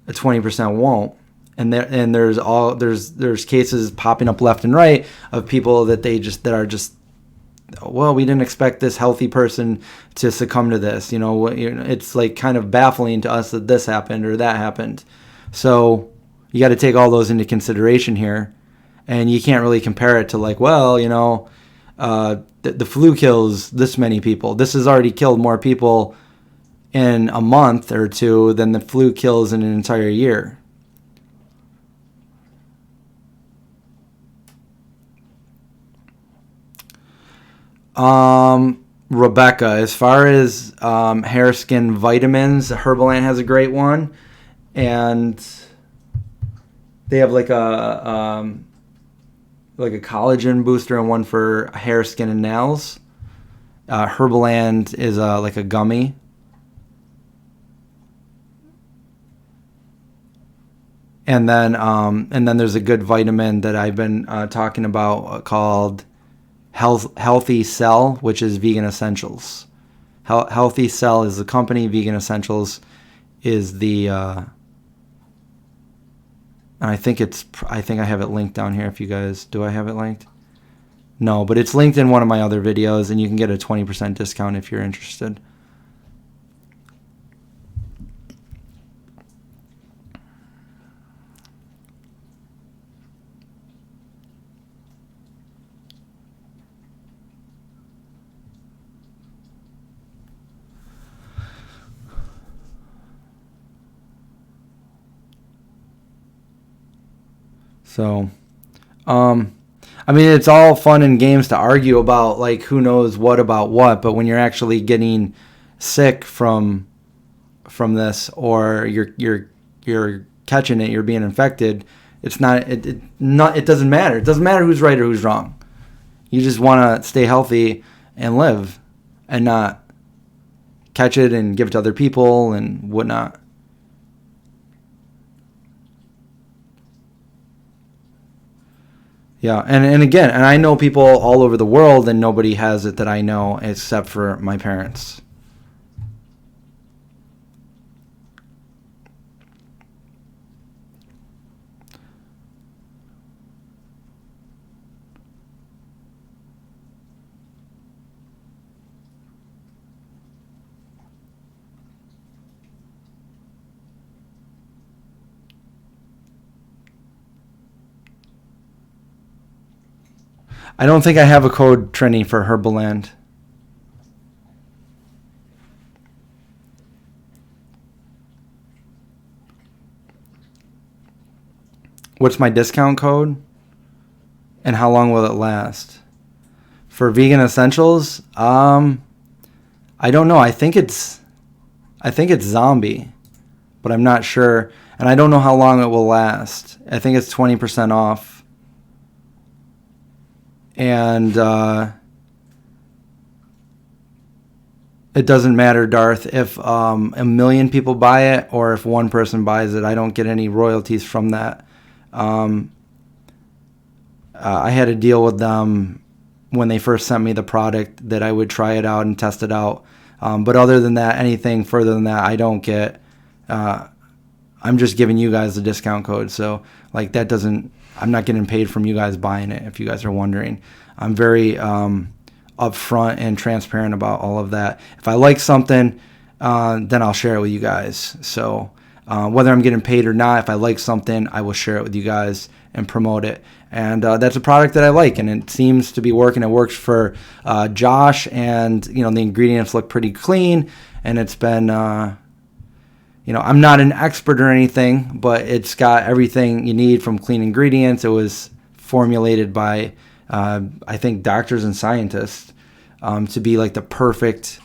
A: 20% won't. And there's cases popping up left and right of people that we didn't expect this healthy person to succumb to this. It's like kind of baffling to us that this happened or that happened. So you got to take all those into consideration here, and you can't really compare it to the flu kills this many people. This has already killed more people in a month or two than the flu kills in an entire year. Rebecca, as far as hair skin vitamins, Herbalant has a great one, and they have like a collagen booster and one for hair, skin, and nails. Herbalant is like a gummy. And then there's a good vitamin that I've been talking about called Healthy Cell, which is Vegan Essentials. Healthy Cell is the company. Vegan Essentials is the. And I think I have it linked down here. If you guys, do I have it linked? No, but it's linked in one of my other videos, and you can get a 20% discount if you're interested. So, it's all fun and games to argue about, like, who knows what about what, but when you're actually getting sick from this, or you're catching it, you're being infected, it doesn't matter. It doesn't matter who's right or who's wrong. You just want to stay healthy and live, and not catch it and give it to other people and whatnot. Yeah, and again, and I know people all over the world, and nobody has it that I know except for my parents. I don't think I have a code, Trini, for Herbaland. What's my discount code? And how long will it last? For Vegan Essentials, I don't know. I think it's Zombie, but I'm not sure. And I don't know how long it will last. I think it's 20% off. And it doesn't matter, Darth, if a million people buy it or if one person buys it. I don't get any royalties from that. I had a deal with them when they first sent me the product that I would try it out and test it out. But other than that, anything further than that, I don't get. I'm just giving you guys the discount code. So that doesn't... I'm not getting paid from you guys buying it, if you guys are wondering. I'm very upfront and transparent about all of that. If I like something, then I'll share it with you guys. So whether I'm getting paid or not, if I like something, I will share it with you guys and promote it. And that's a product that I like, and it seems to be working. It works for Josh, and the ingredients look pretty clean, and it's been I'm not an expert or anything, but it's got everything you need from clean ingredients. It was formulated by I think doctors and scientists to be like the perfect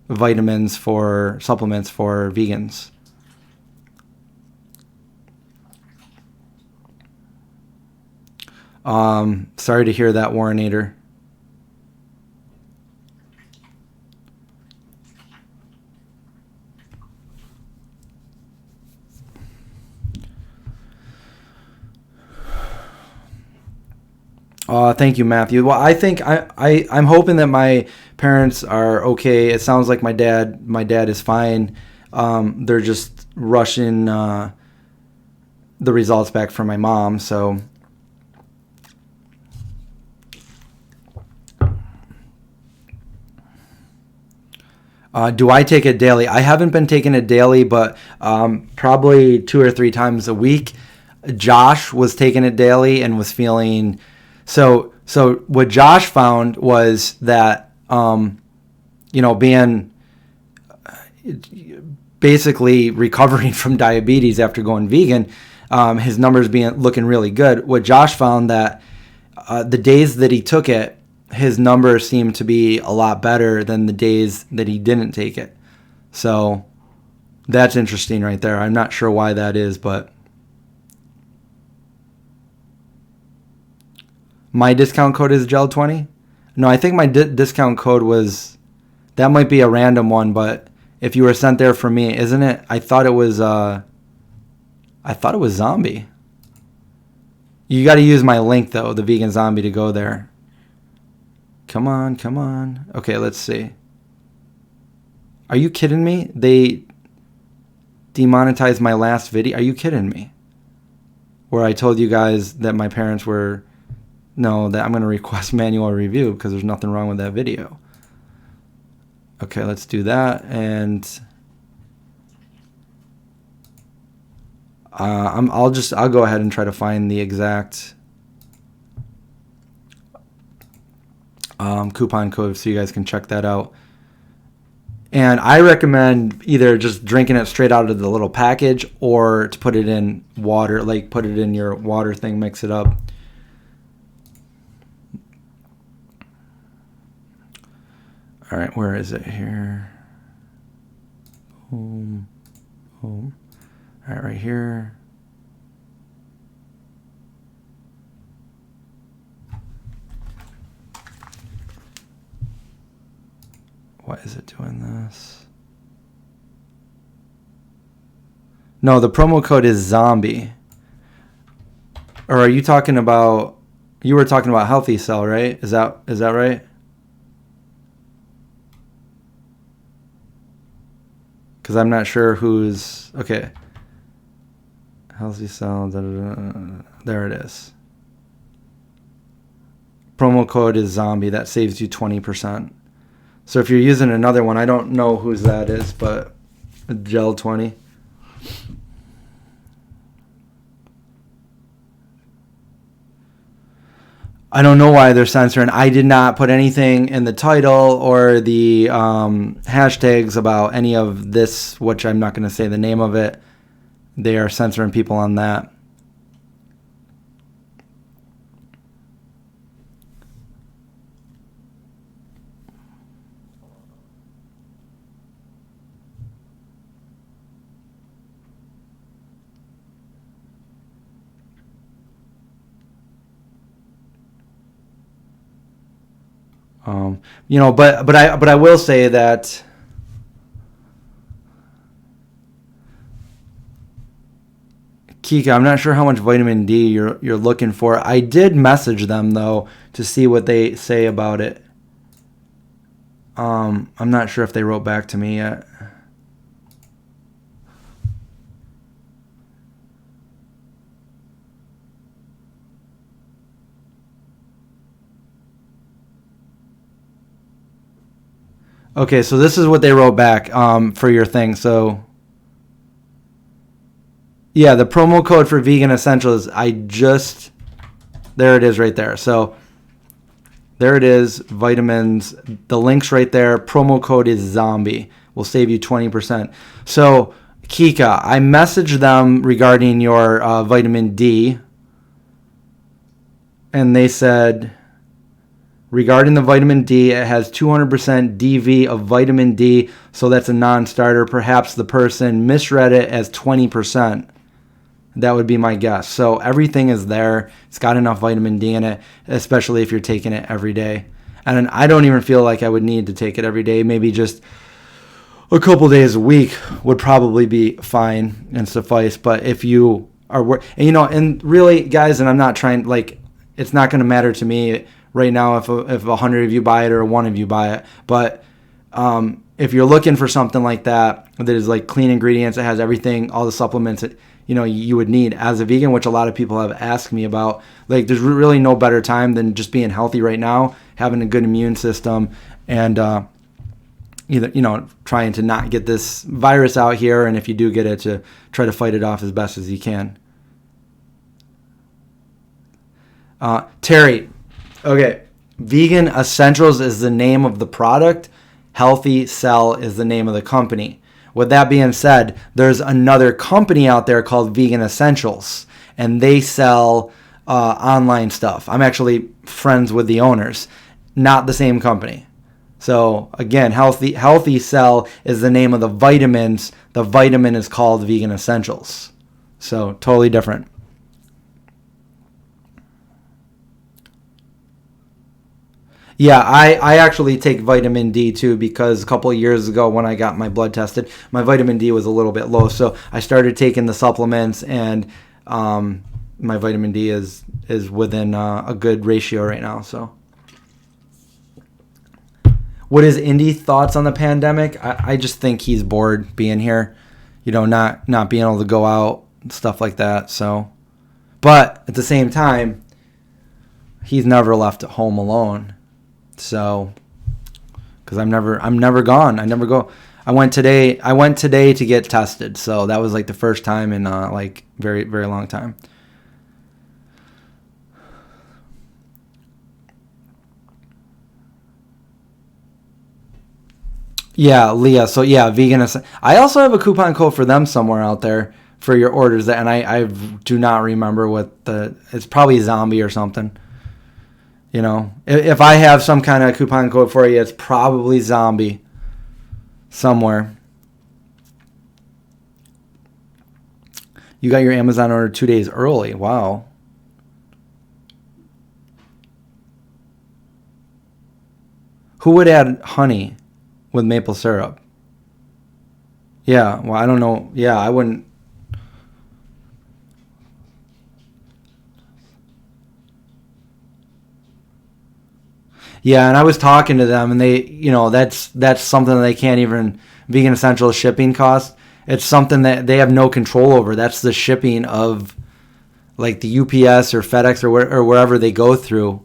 A: supplements for vegans. Sorry to hear that, Warrenator. Thank you, Matthew. Well, I think I'm hoping that my parents are okay. It sounds like my dad is fine. They're just rushing the results back from my mom. So do I take it daily? I haven't been taking it daily, but probably 2 or 3 times a week. Josh was taking it daily and was feeling... So what Josh found was that, being basically recovering from diabetes after going vegan, his numbers looking really good. What Josh found that the days that he took it, his numbers seemed to be a lot better than the days that he didn't take it. So that's interesting right there. I'm not sure why that is, but my discount code is GEL20? No, I think my discount code was... That might be a random one, but if you were sent there for me, isn't it? I thought it was Zombie. You got to use my link, though, the Vegan Zombie, to go there. Come on. Okay, let's see. Are you kidding me? They demonetized my last video? Are you kidding me? Where I told you guys that my parents were... No, that I'm going to request manual review because there's nothing wrong with that video. Okay, let's do that. And I'll go ahead and try to find the exact coupon code so you guys can check that out. And I recommend either just drinking it straight out of the little package or to put it in water, like put it in your water thing, mix it up. All right, where is it here? Boom. All right here. Why is it doing this? No, the promo code is Zombie. Or are you talking about... You were talking about Healthy Cell, right? Is that right? Because I'm not sure who's... Okay. Healthy Cell. There it is. Promo code is Zombie. That saves you 20%. So if you're using another one, I don't know whose that is, but GEL20. I don't know why they're censoring. I did not put anything in the title or the hashtags about any of this, which I'm not going to say the name of it. They are censoring people on that. But I will say that Kika, I'm not sure how much vitamin D you're looking for. I did message them though to see what they say about it. I'm not sure if they wrote back to me yet. Okay, so this is what they wrote back for your thing. So, yeah, the promo code for Vegan Essentials, there it is right there. So, there it is, vitamins. The link's right there. Promo code is ZOMBIE. Will save you 20%. So, Kika, I messaged them regarding your vitamin D, and they said, regarding the vitamin D, it has 200% DV of vitamin D, so that's a non-starter. Perhaps the person misread it as 20%. That would be my guess. So everything is there. It's got enough vitamin D in it, especially if you're taking it every day. And I don't even feel like I would need to take it every day. Maybe just a couple days a week would probably be fine and suffice. But if you are, and really, guys, and I'm not trying, like, it's not going to matter to me right now if 100 of you buy it or one of you buy it. But if you're looking for something like that is like clean ingredients, it has everything, all the supplements that you would need as a vegan, which a lot of people have asked me about. Like, there's really no better time than just being healthy right now, having a good immune system, and either trying to not get this virus out here, and if you do get it, to try to fight it off as best as you can. Terry, okay, Vegan Essentials is the name of the product. Healthy Cell is the name of the company. With that being said, there's another company out there called Vegan Essentials, and they sell online stuff. I'm actually friends with the owners, not the same company. So again, Healthy Cell is the name of the vitamins. The vitamin is called Vegan Essentials. So totally different. Yeah, I actually take vitamin D too, because a couple of years ago when I got my blood tested, my vitamin D was a little bit low. So I started taking the supplements, and my vitamin D is within a good ratio right now. So, what is Indy thoughts on the pandemic? I just think he's bored being here, not being able to go out and stuff like that. So, but at the same time, he's never left at home alone. So, because I'm never gone. I never go. I went today to get tested. So that was like the first time in like very, very long time. Yeah, Leah. So yeah, vegan. I also have a coupon code for them somewhere out there for your orders. And I do not remember it's probably Zombie or something. If I have some kind of coupon code for you, it's probably Zombie somewhere. You got your Amazon order 2 days early. Wow. Who would add honey with maple syrup? Yeah, well, I don't know. Yeah, I wouldn't. Yeah, and I was talking to them, and they, that's something that they can't even, Vegan Essentials shipping costs. It's something that they have no control over. That's the shipping of, like, the UPS or FedEx or wherever they go through.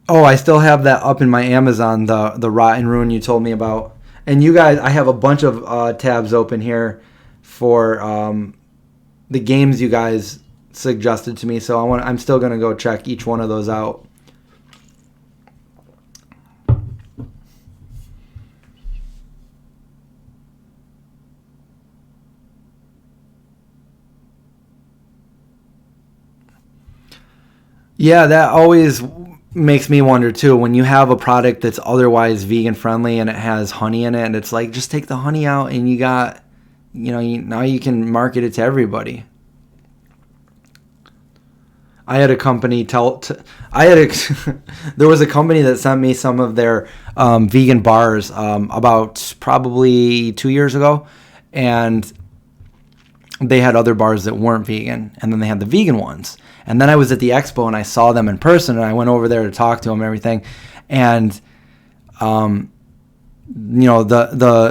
A: Oh, I still have that up in my Amazon, the Rotten Ruin you told me about. And you guys, I have a bunch of tabs open here for the games you guys suggested to me. So I'm still going to go check each one of those out. Yeah, that always makes me wonder too, when you have a product that's otherwise vegan friendly and it has honey in it, and it's like, just take the honey out and you got, now you can market it to everybody. I had a company there was a company that sent me some of their vegan bars about probably 2 years ago, and they had other bars that weren't vegan, and then they had the vegan ones. And then I was at the expo and I saw them in person, and I went over there to talk to them and everything. And, the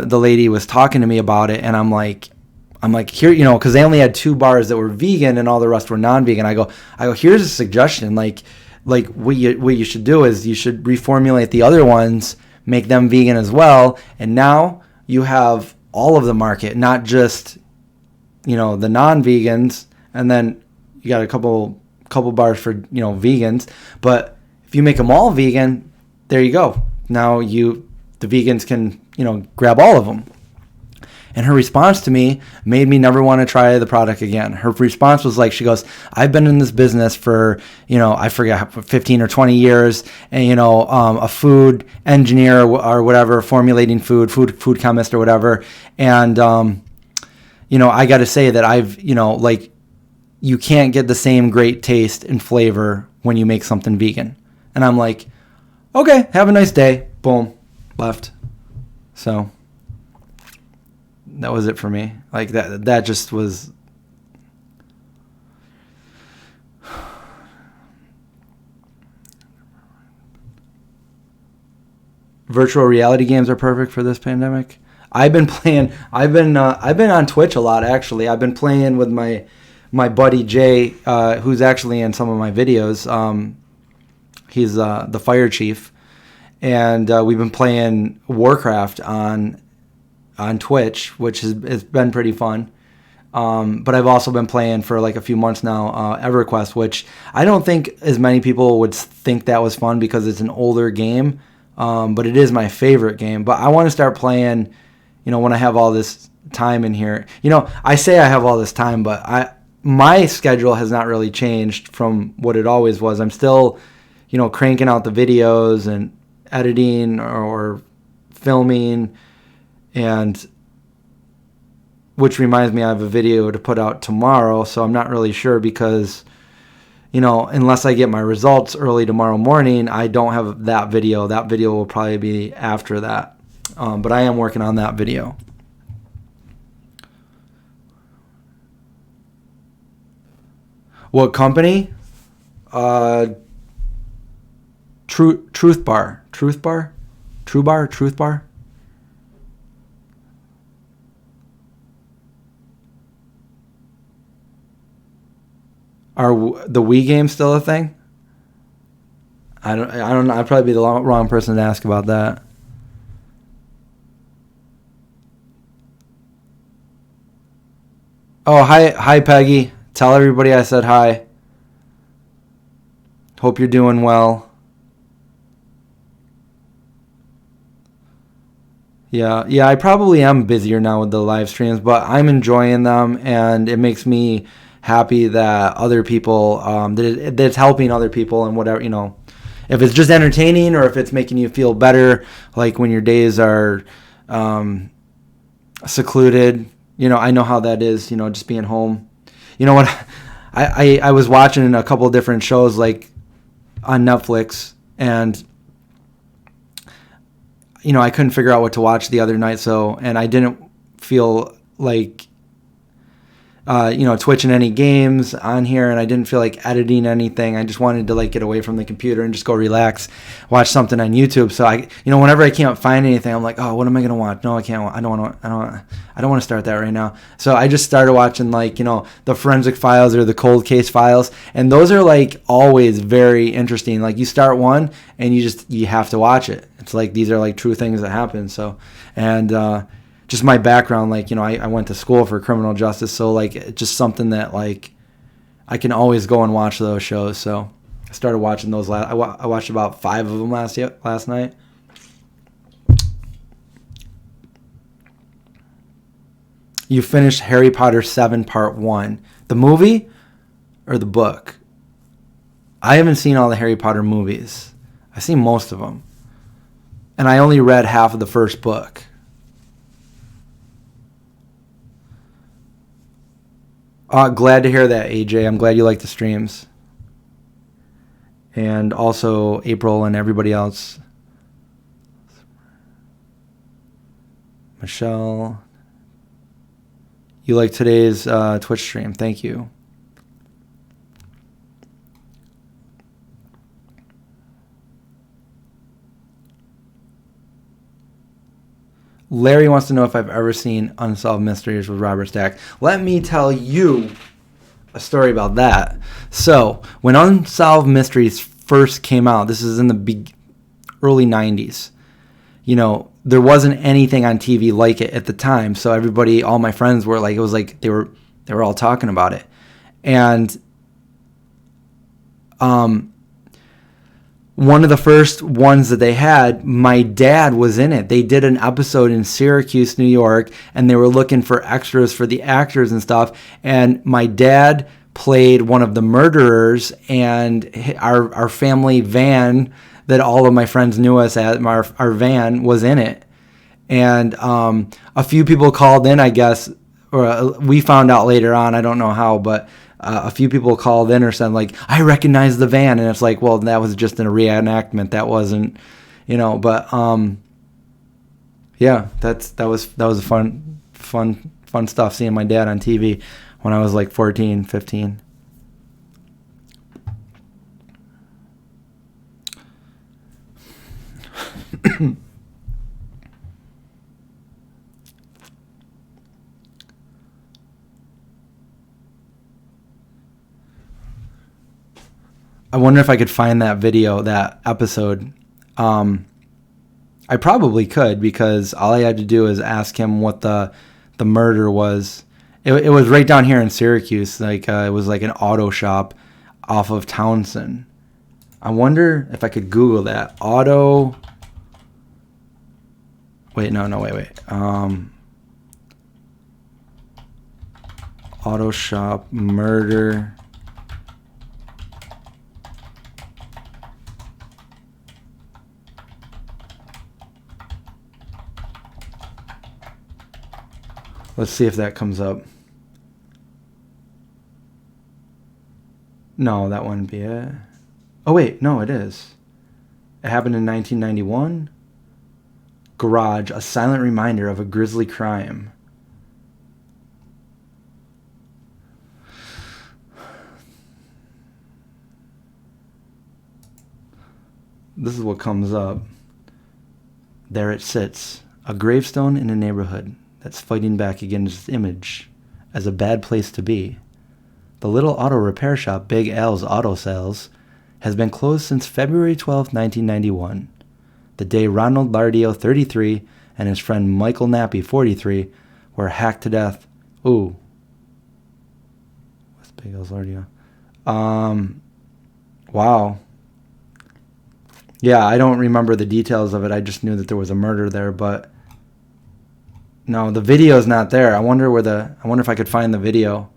A: lady was talking to me about it, and I'm like, I'm like, here, because they only had 2 bars that were vegan and all the rest were non-vegan. I go, here's a suggestion. Like what you should do is you should reformulate the other ones, make them vegan as well, and now you have all of the market, not just the non-vegans, and then you got a couple bars for vegans. But if you make them all vegan, there you go. Now the vegans can grab all of them. And her response to me made me never want to try the product again. Her response was like, she goes, I've been in this business for, I forget, 15 or 20 years, and, a food engineer or whatever, formulating food chemist or whatever. And, I got to say that I've, you can't get the same great taste and flavor when you make something vegan. And I'm like, okay, have a nice day. Boom, left. So that was it for me. Like that just was. Virtual reality games are perfect for this pandemic. I've been on Twitch a lot, actually. I've been playing with my buddy Jay, who's actually in some of my videos. He's the fire chief, and we've been playing Warcraft on Twitch, which has been pretty fun. But I've also been playing for like a few months now, EverQuest, which I don't think as many people would think that was fun because it's an older game. But it is my favorite game. But I want to start playing, when I have all this time in here. I say I have all this time, but my schedule has not really changed from what it always was. I'm still, cranking out the videos and editing or filming, and which reminds me I have a video to put out tomorrow, so I'm not really sure because, unless I get my results early tomorrow morning, I don't have that video. That video will probably be after that. But I am working on that video. What company? Truth Bar. Truth Bar? True Bar? Truth Bar? Are the Wii games still a thing? I don't know. I'd probably be the wrong person to ask about that. Oh, hi Peggy. Tell everybody I said hi. Hope you're doing well. Yeah, I probably am busier now with the live streams, but I'm enjoying them, and it makes me happy that other people, that it's helping other people and whatever, if it's just entertaining or if it's making you feel better, like when your days are secluded, I know how that is, just being home. You know what? I was watching a couple of different shows like on Netflix, and I couldn't figure out what to watch the other night, and I didn't feel like twitching any games on here, and I didn't feel like editing anything. I just wanted to like get away from the computer and just go relax, watch something on YouTube. So whenever I can't find anything, I'm like, oh, what am I gonna watch? No, I can't. I don't want to start that right now. So I just started watching like the Forensic Files or the Cold Case Files, and those are like always very interesting. Like you start one and you have to watch it. It's like these are like true things that happen. So and just my background, like, I went to school for criminal justice, so like it's just something that like I can always go and watch those shows. So I started watching those. I watched about 5 of them last night. You finished Harry Potter 7 Part 1, the movie or the book? I haven't seen all the Harry Potter movies. I've seen most of them, and I only read half of the first book. Glad to hear that, AJ. I'm glad you like the streams. And also April and everybody else. Michelle. You like today's Twitch stream. Thank you. Larry wants to know if I've ever seen Unsolved Mysteries with Robert Stack. Let me tell you a story about that. So, when Unsolved Mysteries first came out, this is in the early 90s, you know, there wasn't anything on TV like it at the time. So everybody, all my friends were like, it was like they were all talking about it. And one of the first ones that they had, my dad was in it. They did an episode in Syracuse, New York, and they were looking for extras for the actors and stuff. And my dad played one of the murderers, and our family van that all of my friends knew us at, our van was in it. And a few people called in, I guess, or we found out later on, I don't know how, but a few people called in or said, like, I recognize the van. And it's like, well, that was just in a reenactment. That wasn't, you know, but yeah, that was fun stuff, seeing my dad on TV when I was like 14, 15. I wonder if I could find that video, that episode. I probably could, because all I had to do is ask him what the murder was. It was right down here in Syracuse. Like it was like an auto shop off of Townsend. I wonder if I could Google that. Auto shop murder. Let's see if that comes up. No, that wouldn't be it. Oh, wait. No, it is. It happened in 1991. Garage, a silent reminder of a grisly crime. This is what comes up. There it sits, a gravestone in a neighborhood that's fighting back against its image as a bad place to be. The little auto repair shop, Big Al's Auto Sales, has been closed since February 12, 1991, the day Ronald Lardio, 33, and his friend Michael Nappy, 43, were hacked to death. Ooh. What's Big Al's Lardio? Wow. Yeah, I don't remember the details of it. I just knew that there was a murder there, but no, the video's not there. I wonder if I could find the video.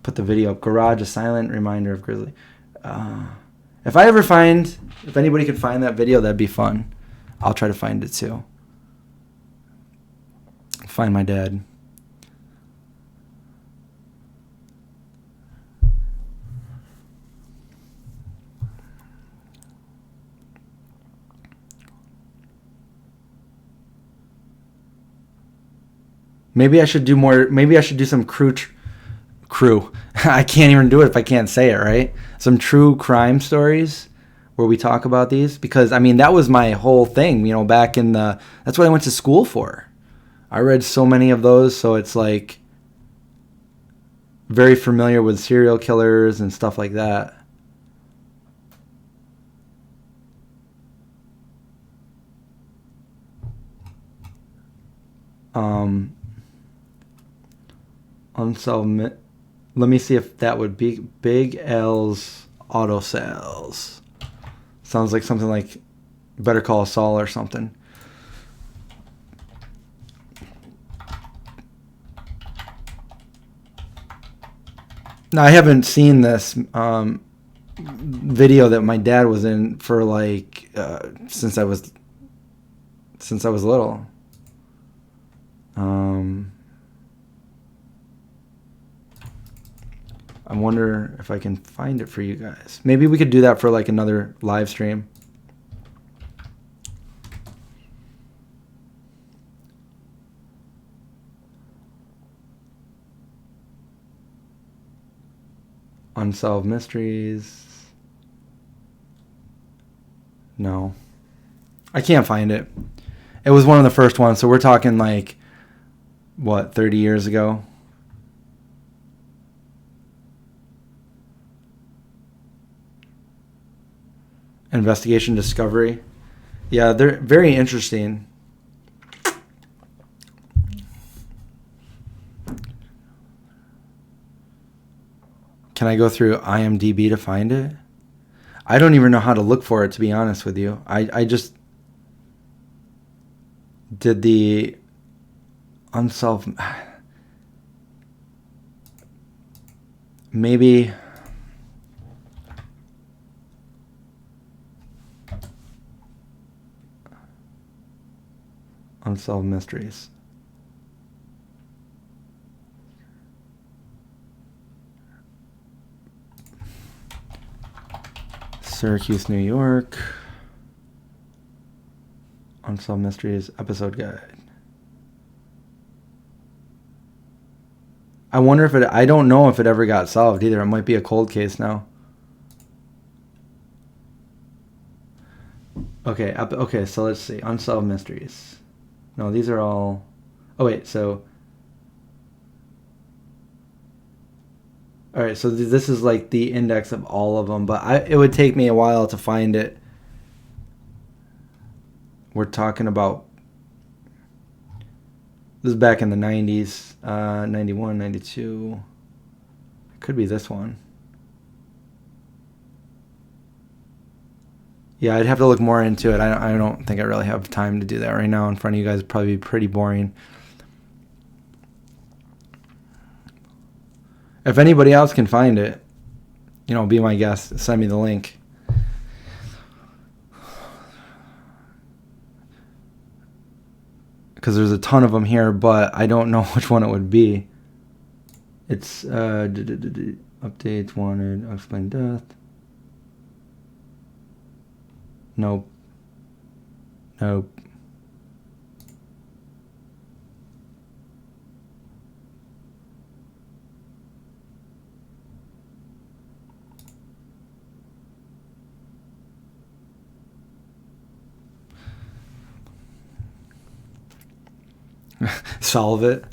A: Put the video up. Garage, a silent reminder of Grizzly. If anybody could find that video, that'd be fun. I'll try to find it too. Find my dad. Maybe I should do more. Maybe I should do some crew. I can't even do it if I can't say it, right? Some true crime stories where we talk about these, because I mean, that was my whole thing, you know, back in that's what I went to school for. I read so many of those, so it's like very familiar with serial killers and stuff like that. Unsolved. Let me see if that would be Big L's Auto Sales. Sounds like something like Better Call Saul or something. Now, I haven't seen this video that my dad was in for like since I was little. I wonder if I can find it for you guys. Maybe we could do that for like another live stream. Unsolved Mysteries. No. I can't find it. It was one of the first ones. So we're talking like, what, 30 years ago? Investigation Discovery. Yeah, they're very interesting. Can I go through IMDb to find it? I don't even know how to look for it, to be honest with you. I just did the unsolved... Maybe... Unsolved Mysteries. Syracuse, New York. Unsolved Mysteries episode guide. I wonder if it... I don't know if it ever got solved either. It might be a cold case now. Okay, okay, so let's see. Unsolved Mysteries. No, these are all... Oh, wait, so... Alright, so this is like the index of all of them, but it would take me a while to find it. We're talking about... This is back in the 90s. 91, 92. It could be this one. Yeah, I'd have to look more into it. I don't think I really have time to do that right now in front of you guys. It'd probably be pretty boring. If anybody else can find it, you know, be my guest. Send me the link. Because there's a ton of them here, but I don't know which one it would be. It's updates wanted, unexplained death. Nope. Nope. Solve it.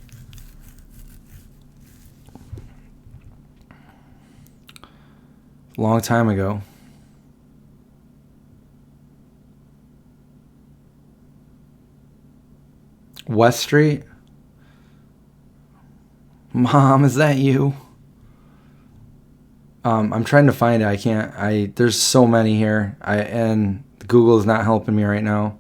A: Long time ago. West Street? Mom, is that you? I'm trying to find it. I can't. There's so many here. And Google is not helping me right now.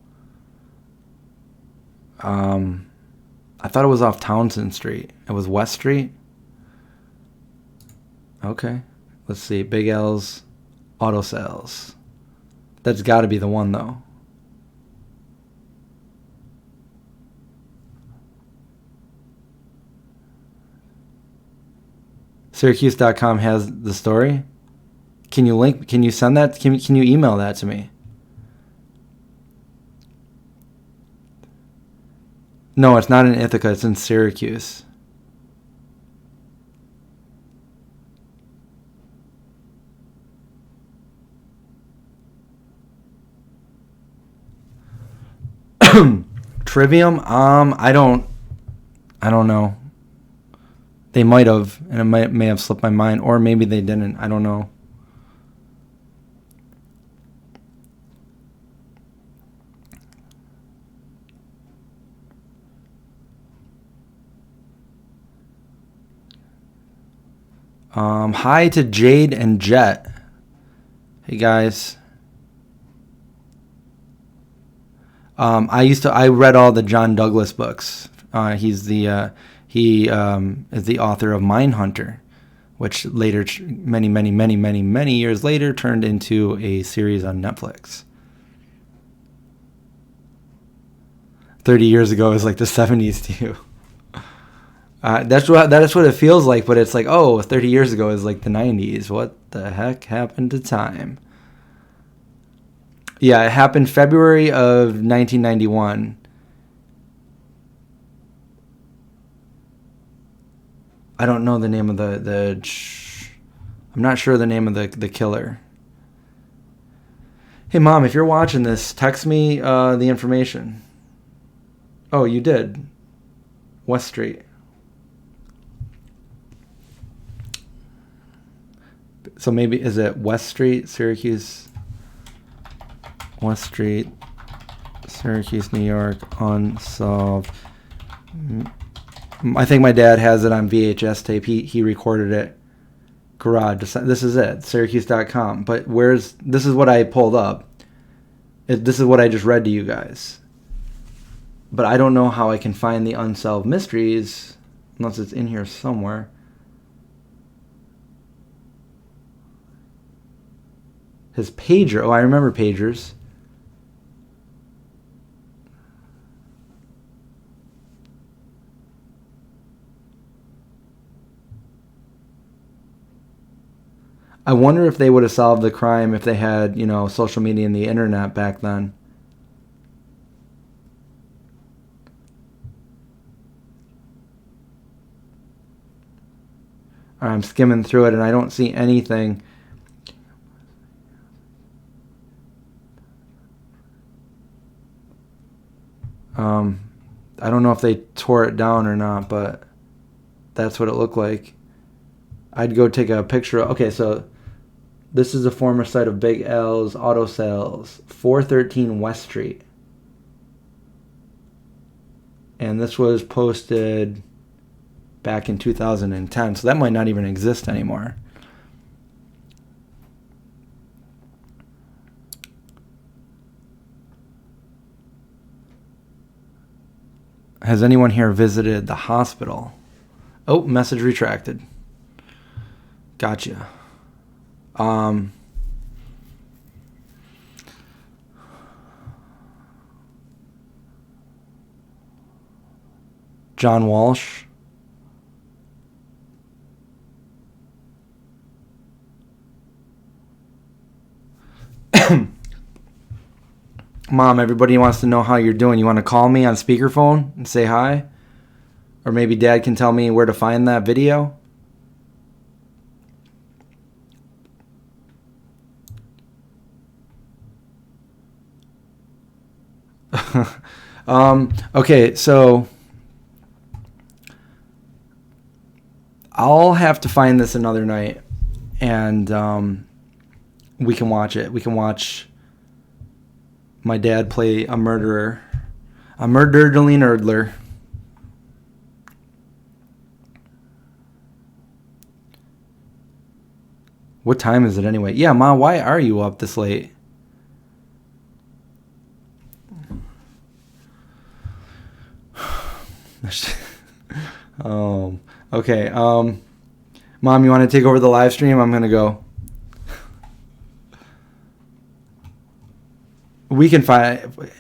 A: I thought it was off Townsend Street. It was West Street? Okay. Let's see. Big L's Auto Sales. That's got to be the one, though. Syracuse.com has the story. Can you send that? Can you email that to me? No, it's not in Ithaca. It's in Syracuse. Trivium? I don't know. They might have, and it may have slipped my mind, or maybe they didn't. I don't know. Hi to Jade and Jet. Hey guys. I read all the John Douglas books. He is the author of Mindhunter, which later, many years later, turned into a series on Netflix. 30 years ago is like the 70s to you. That is what it feels like, but it's like, 30 years ago is like the 90s. What the heck happened to time? Yeah, it happened February of 1991. I don't know the name of I'm not sure the name of the killer. Hey, Mom, if you're watching this, text me the information. Oh, you did. West Street. So maybe, is it West Street, Syracuse? West Street, Syracuse, New York, unsolved. I think my dad has it on VHS tape. He recorded it. Garage. This is it. Syracuse.com. But this is what I pulled up. This is what I just read to you guys. But I don't know how I can find the unsolved mysteries unless it's in here somewhere. His pager. Oh, I remember pagers. I wonder if they would have solved the crime if they had, social media and the internet back then. I'm skimming through it and I don't see anything. I don't know if they tore it down or not, but that's what it looked like. I'd go take a picture. Okay, so this is a former site of Big L's Auto Sales, 413 West Street. And this was posted back in 2010, so that might not even exist anymore. Has anyone here visited the hospital? Oh, message retracted. Gotcha. John Walsh. Mom, everybody wants to know how you're doing. You want to call me on speakerphone and say hi? Or maybe Dad can tell me where to find that video? Okay, so I'll have to find this another night, and we can watch it. We can watch my dad play a murderer, a murderly nerdler. What time is it anyway? Yeah, Mom, why are you up this late? Oh, okay. Mom, you want to take over the live stream? I'm gonna go. We can find.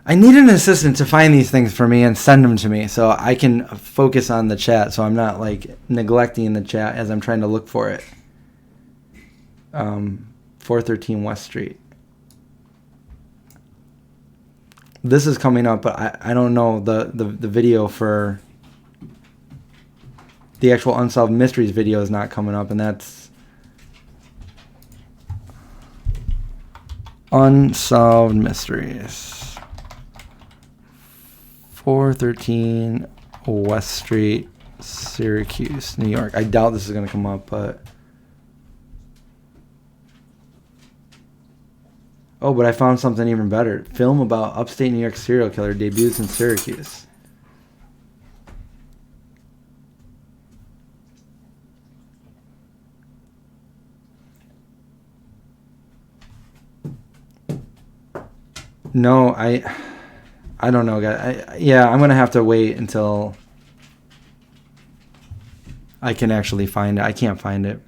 A: I need an assistant to find these things for me and send them to me so I can focus on the chat, so I'm not neglecting the chat as I'm trying to look for it. 413 West Street. This is coming up, but I don't know the video for the actual Unsolved Mysteries video is not coming up, and that's Unsolved Mysteries. 413 West Street, Syracuse, New York. I doubt this is going to come up, but... Oh, but I found something even better. Film about upstate New York serial killer debuts in Syracuse. No, I don't know, guys. I'm going to have to wait until I can actually find it. I can't find it.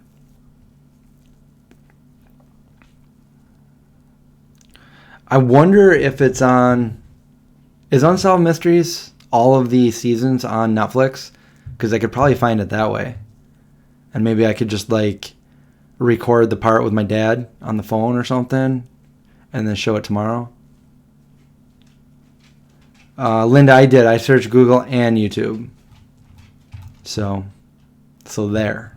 A: I wonder if it's on... Is Unsolved Mysteries all of the seasons on Netflix? Because I could probably find it that way. And maybe I could just, record the part with my dad on the phone or something and then show it tomorrow. Linda, I did. I searched Google and YouTube. So there.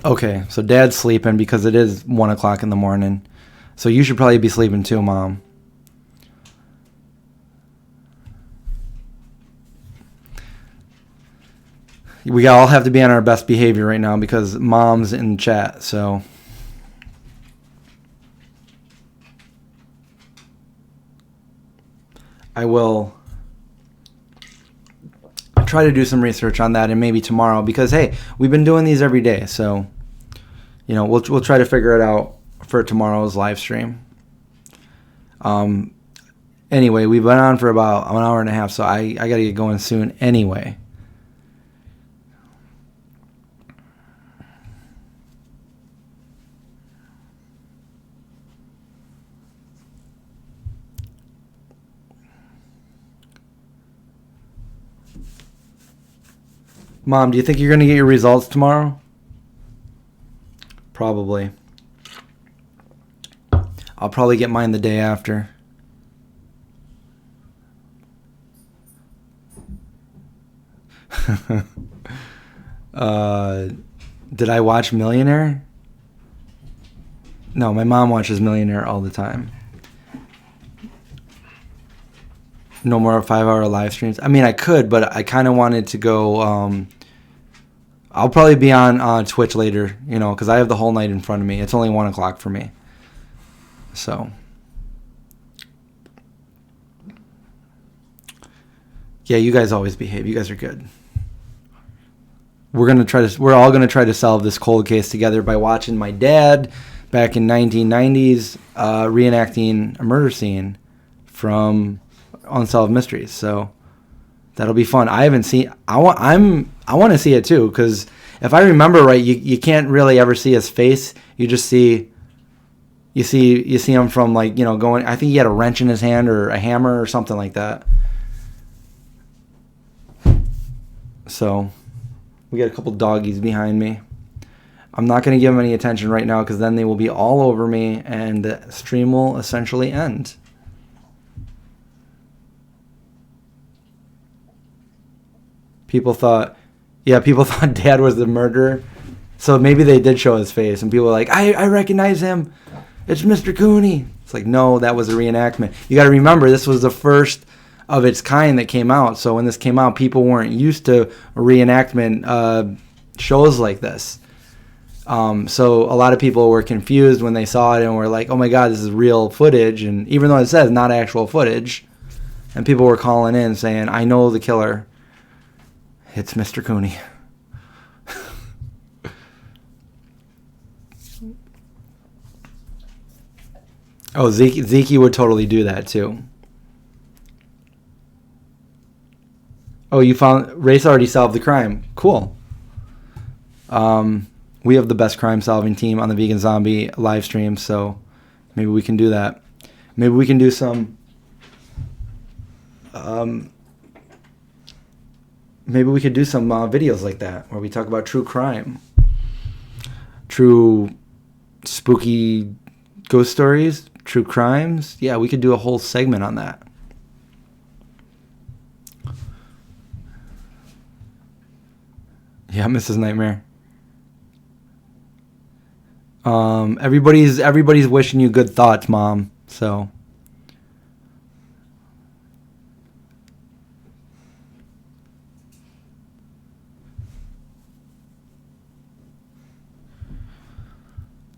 A: Okay, so Dad's sleeping because it is 1 o'clock in the morning. So you should probably be sleeping too, Mom. We all have to be on our best behavior right now because Mom's in chat, so... I will try to do some research on that and maybe tomorrow because, hey, we've been doing these every day, so... we'll try to figure it out for tomorrow's live stream. Anyway, we've been on for about an hour and a half, so I got to get going soon anyway. Mom, do you think you're going to get your results tomorrow? Probably. I'll probably get mine the day after. Did I watch Millionaire? No, my mom watches Millionaire all the time. No more 5-hour live streams. I mean, I could, but I kind of wanted to go... I'll probably be on Twitch later, because I have the whole night in front of me. It's only 1 o'clock for me. So... yeah, you guys always behave. You guys are good. We're all gonna try to solve this cold case together by watching my dad back in 1990s reenacting a murder scene from Unsolved Mysteries. So that'll be fun. I haven't seen. I want to see it too, because if I remember right, you can't really ever see his face. You just see. You see him from going. I think he had a wrench in his hand or a hammer or something like that. So, we got a couple doggies behind me. I'm not going to give them any attention right now because then they will be all over me and the stream will essentially end. People thought Dad was the murderer. So maybe they did show his face and people were like, I recognize him. It's Mr. Cooney. It's like, no, that was a reenactment. You got to remember, this was the first of its kind that came out. So when this came out, people weren't used to reenactment shows like this. So a lot of people were confused when they saw it and were like, oh my God, this is real footage. And even though it says not actual footage, and people were calling in saying, I know the killer. It's Mr. Cooney. Oh, Zeke would totally do that too. Oh, you found... Race already solved the crime. Cool. We have the best crime-solving team on the Vegan Zombie live stream, so maybe we can do that. Maybe we can do some... maybe we could do some videos like that, where we talk about true crime. True spooky ghost stories, true crimes. Yeah, we could do a whole segment on that. Yeah, Mrs. Nightmare. Everybody's wishing you good thoughts, Mom. So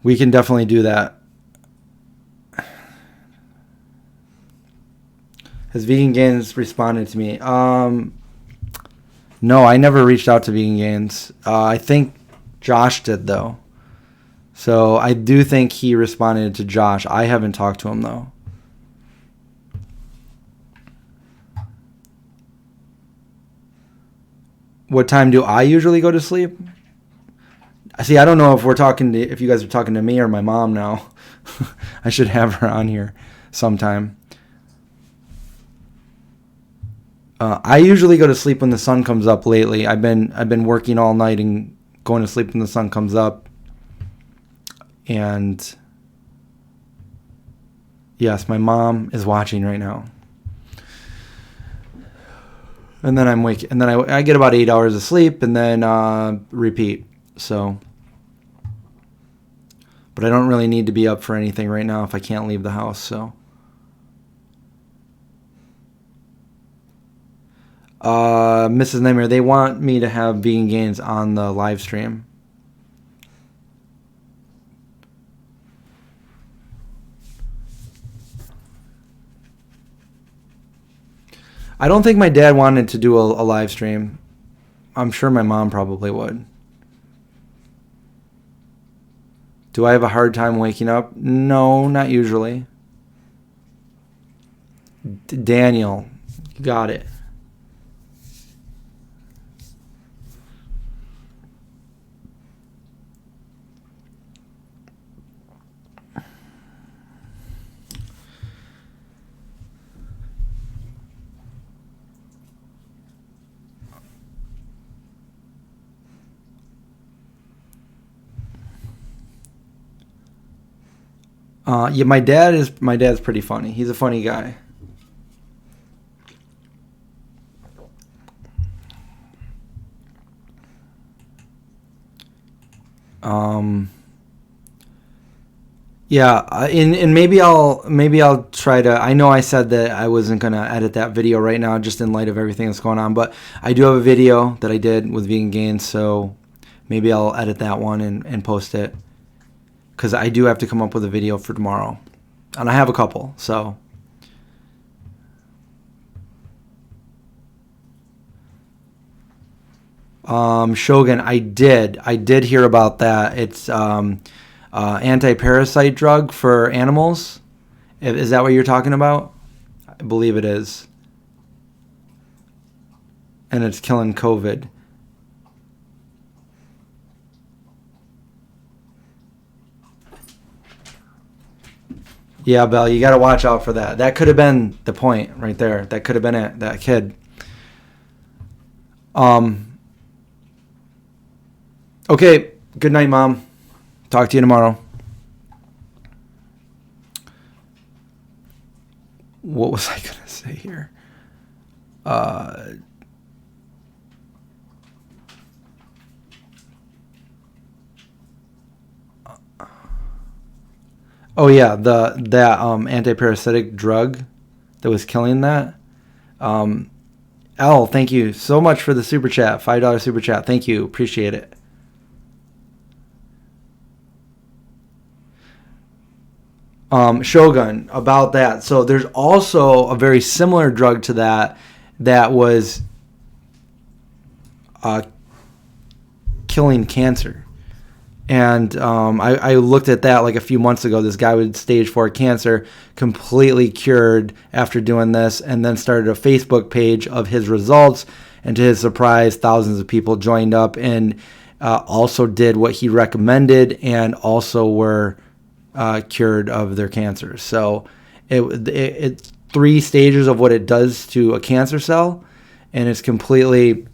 A: we can definitely do that. Has Vegan Gains responded to me? No, I never reached out to Vegan Gains. I think Josh did, though. So I do think he responded to Josh. I haven't talked to him, though. What time do I usually go to sleep? See, I don't know if you guys are talking to me or my mom now. I should have her on here sometime. I usually go to sleep when the sun comes up lately. I've been working all night and going to sleep when the sun comes up. And yes, my mom is watching right now. And then I get about 8 hours of sleep and then repeat. So But I don't really need to be up for anything right now if I can't leave the house, so. Mrs. Nightmare, they want me to have vegan gains on the live stream. I don't think my dad wanted to do a live stream. I'm sure my mom probably would. Do I have a hard time waking up? No, not usually. Daniel, you got it. Yeah, my dad's pretty funny. He's a funny guy. Yeah, and maybe I'll try to. I know I said that I wasn't gonna edit that video right now, just in light of everything that's going on. But I do have a video that I did with vegan gains, so maybe I'll edit that one and post it, because I do have to come up with a video for tomorrow, and I have a couple. So Shogun, I did hear about that. It's anti-parasite drug for animals. Is that what you're talking about? I believe it is. And it's killing COVID. Yeah, Belle, you got to watch out for that. That could have been the point right there. That could have been it, that kid. Okay, good night, Mom. Talk to you tomorrow. What was I going to say here? Oh yeah, that anti-parasitic drug that was killing that. Al, thank you so much for the super chat. $5 super chat. Thank you. Appreciate it. Shogun, about that. So there's also a very similar drug to that was killing cancer. And I looked at that like a few months ago. This guy with stage 4 cancer, completely cured after doing this, and then started a Facebook page of his results. And to his surprise, thousands of people joined up and also did what he recommended, and also were cured of their cancer. So it's 3 stages of what it does to a cancer cell, and it's completely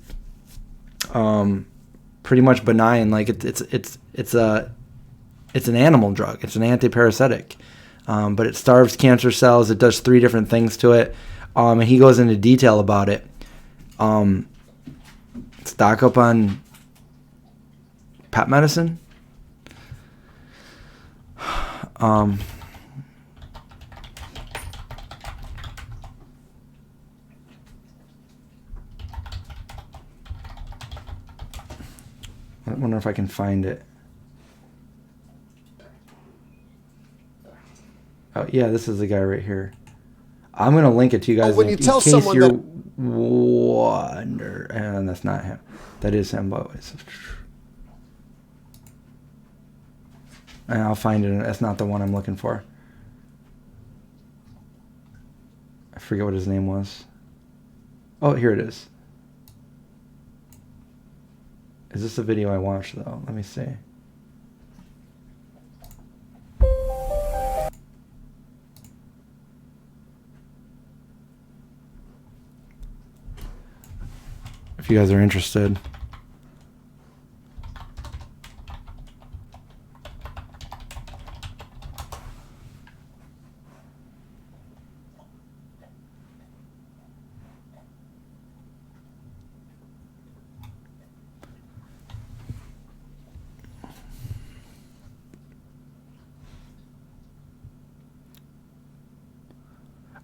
A: pretty much benign. Like it's an animal drug. It's an antiparasitic, but it starves cancer cells. It does 3 different things to it, and he goes into detail about it. Stock up on pet medicine. I wonder if I can find it. Oh yeah, this is the guy right here. I'm gonna link it to you guys
B: when you tell someone
A: you're wonder. And that's not him. That is him, but it's. And I'll find it. That's not the one I'm looking for. I forget what his name was. Oh, here it is. Is this a video I watched, though? Let me see. If you guys are interested.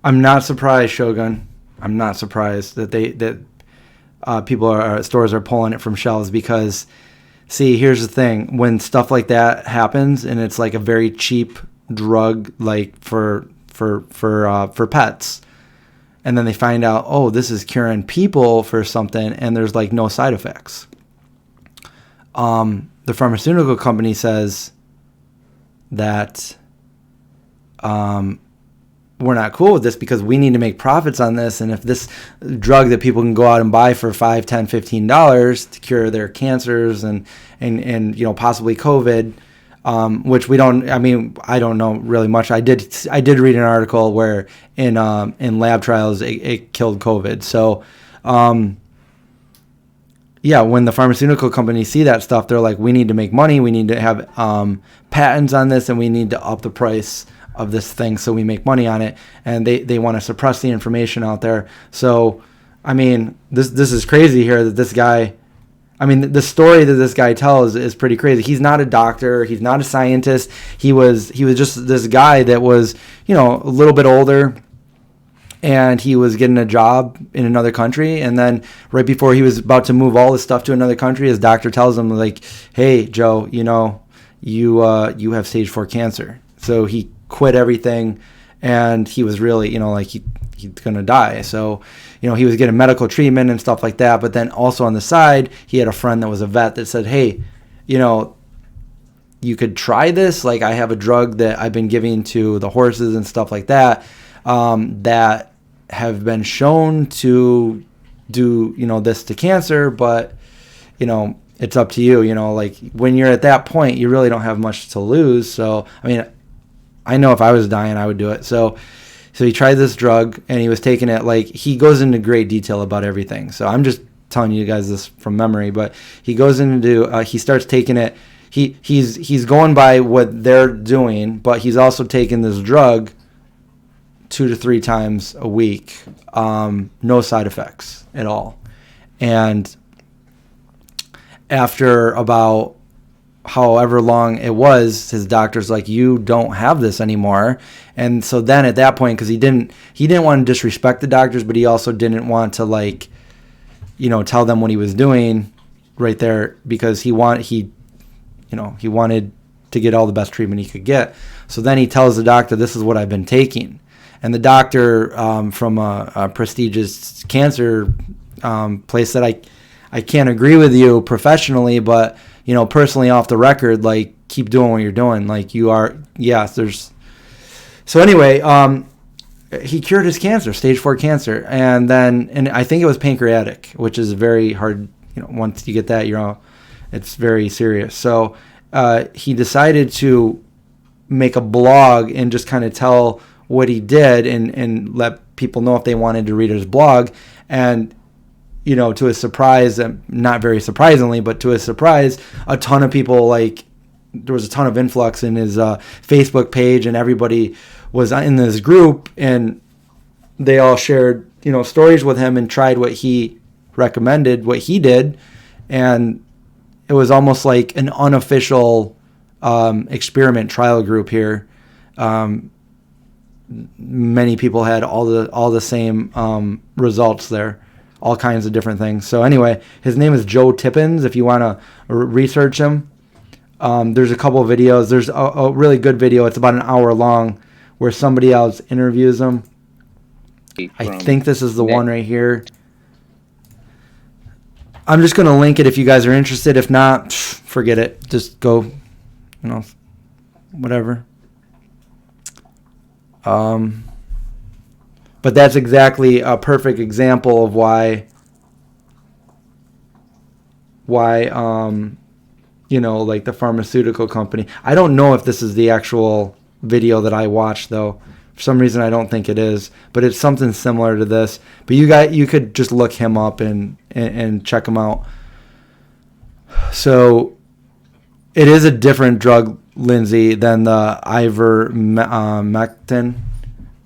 A: I'm not surprised, Shogun. I'm not surprised that stores are pulling it from shelves because, see, here's the thing: when stuff like that happens, and it's like a very cheap drug, like for pets, and then they find out, oh, this is curing people for something, and there's like no side effects. The pharmaceutical company says that we're not cool with this because we need to make profits on this. And if this drug that people can go out and buy for $5, $10, $15 to cure their cancers and possibly COVID, which we don't, I don't know really much. I did read an article where in lab trials it killed COVID. So, yeah, when the pharmaceutical companies see that stuff, they're like, we need to make money. We need to have patents on this, and we need to up the price of this thing so we make money on it. And they want to suppress the information out there. So, this is crazy here that this guy, the story that this guy tells is pretty crazy. He's not a doctor. He's not a scientist. He was just this guy that was, a little bit older, and he was getting a job in another country. And then right before he was about to move all this stuff to another country, his doctor tells him, like, hey, Joe, you have stage 4 cancer. So he quit everything, and he was really, he's going to die. So, he was getting medical treatment and stuff like that. But then also on the side, he had a friend that was a vet that said, hey, you could try this. Like, I have a drug that I've been giving to the horses and stuff like that, that have been shown to do, this to cancer, but, it's up to you. Like, when you're at that point, you really don't have much to lose. So, I know if I was dying, I would do it. So he tried this drug, and he was taking it. Like, he goes into great detail about everything. So I'm just telling you guys this from memory, but he goes into, he starts taking it. He's going by what they're doing, but he's also taking this drug 2 to 3 times a week, no side effects at all. And after about however long it was, his doctor's like, you don't have this anymore. And so then at that point, because he didn't want to disrespect the doctors, but he also didn't want to tell them what he was doing right there, because he wanted to get all the best treatment he could get. So then he tells the doctor, this is what I've been taking. And the doctor from a prestigious cancer place said, I can't agree with you professionally, but, personally off the record, like, keep doing what you're doing. Like, you are, yes, there's. So anyway, he cured his cancer, stage 4 cancer. And I think it was pancreatic, which is very hard. Once you get that, it's very serious. So he decided to make a blog and just kind of tell what he did and let people know if they wanted to read his blog. And, to his surprise, not very surprisingly, but to his surprise, a ton of people, there was a ton of influx in his Facebook page, and everybody was in this group, and they all shared, stories with him and tried what he recommended, what he did. And it was almost like an unofficial experiment trial group here. Many people had all the same results there, all kinds of different things. So anyway, his name is Joe Tippins. If you want to research him, there's a couple of videos. There's a really good video. It's about an hour long, where somebody else interviews him. I think this is the one right here. I'm just going to link it if you guys are interested. If not, forget it. Just go, whatever. But that's exactly a perfect example of why the pharmaceutical company. I don't know if this is the actual video that I watched, though. For some reason, I don't think it is, but it's something similar to this. But you could just look him up and check him out. So it is a different drug, Lindsay, than the ivermectin.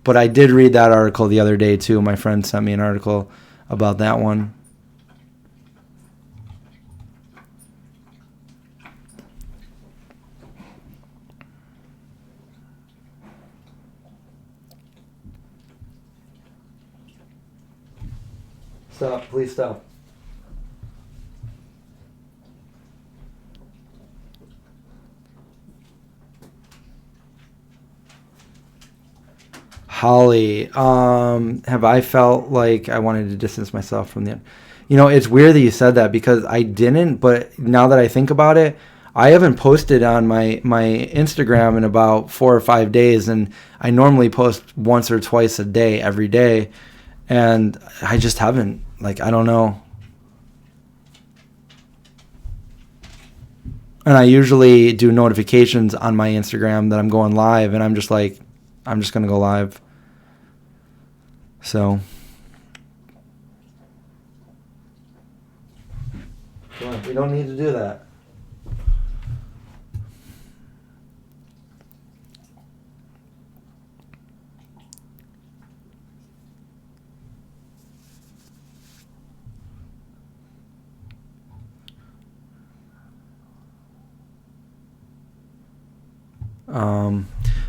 A: But I did read that article the other day, too. My friend sent me an article about that one. Stop. Please stop. Holly, have I felt like I wanted to distance myself from the... You know, it's weird that you said that because I didn't, but now that I think about it, I haven't posted on my Instagram in about 4 or 5 days, and I normally post once or twice a day, every day, and I just haven't. Like, I don't know. And I usually do notifications on my Instagram that I'm going live, and I'm just like, I'm just going to go live. So, we don't need to do that.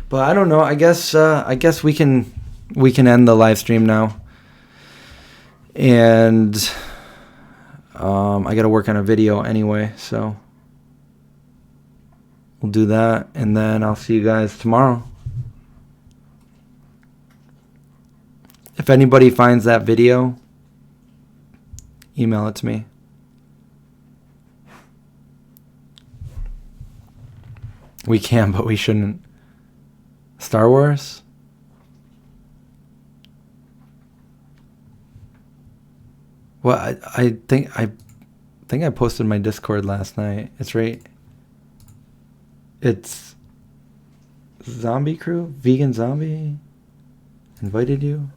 A: But I don't know. I guess we can end the live stream now. And I got to work on a video anyway, so we'll do that, and then I'll see you guys tomorrow. If anybody finds that video, email it to me. We can, but we shouldn't. Star Wars? Well, I think I posted my Discord last night. It's right. It's Zombie Crew? Vegan Zombie? Invited you?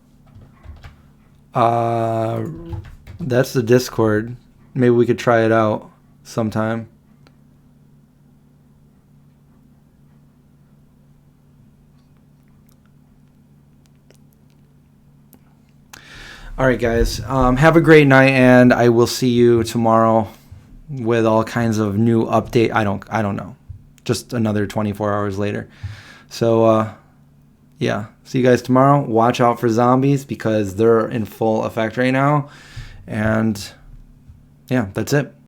A: That's the Discord. Maybe we could try it out sometime. All right, guys. Have a great night, and I will see you tomorrow with all kinds of new update. I don't know. Just another 24 hours later. So, yeah. See you guys tomorrow. Watch out for zombies because they're in full effect right now. And, yeah, that's it.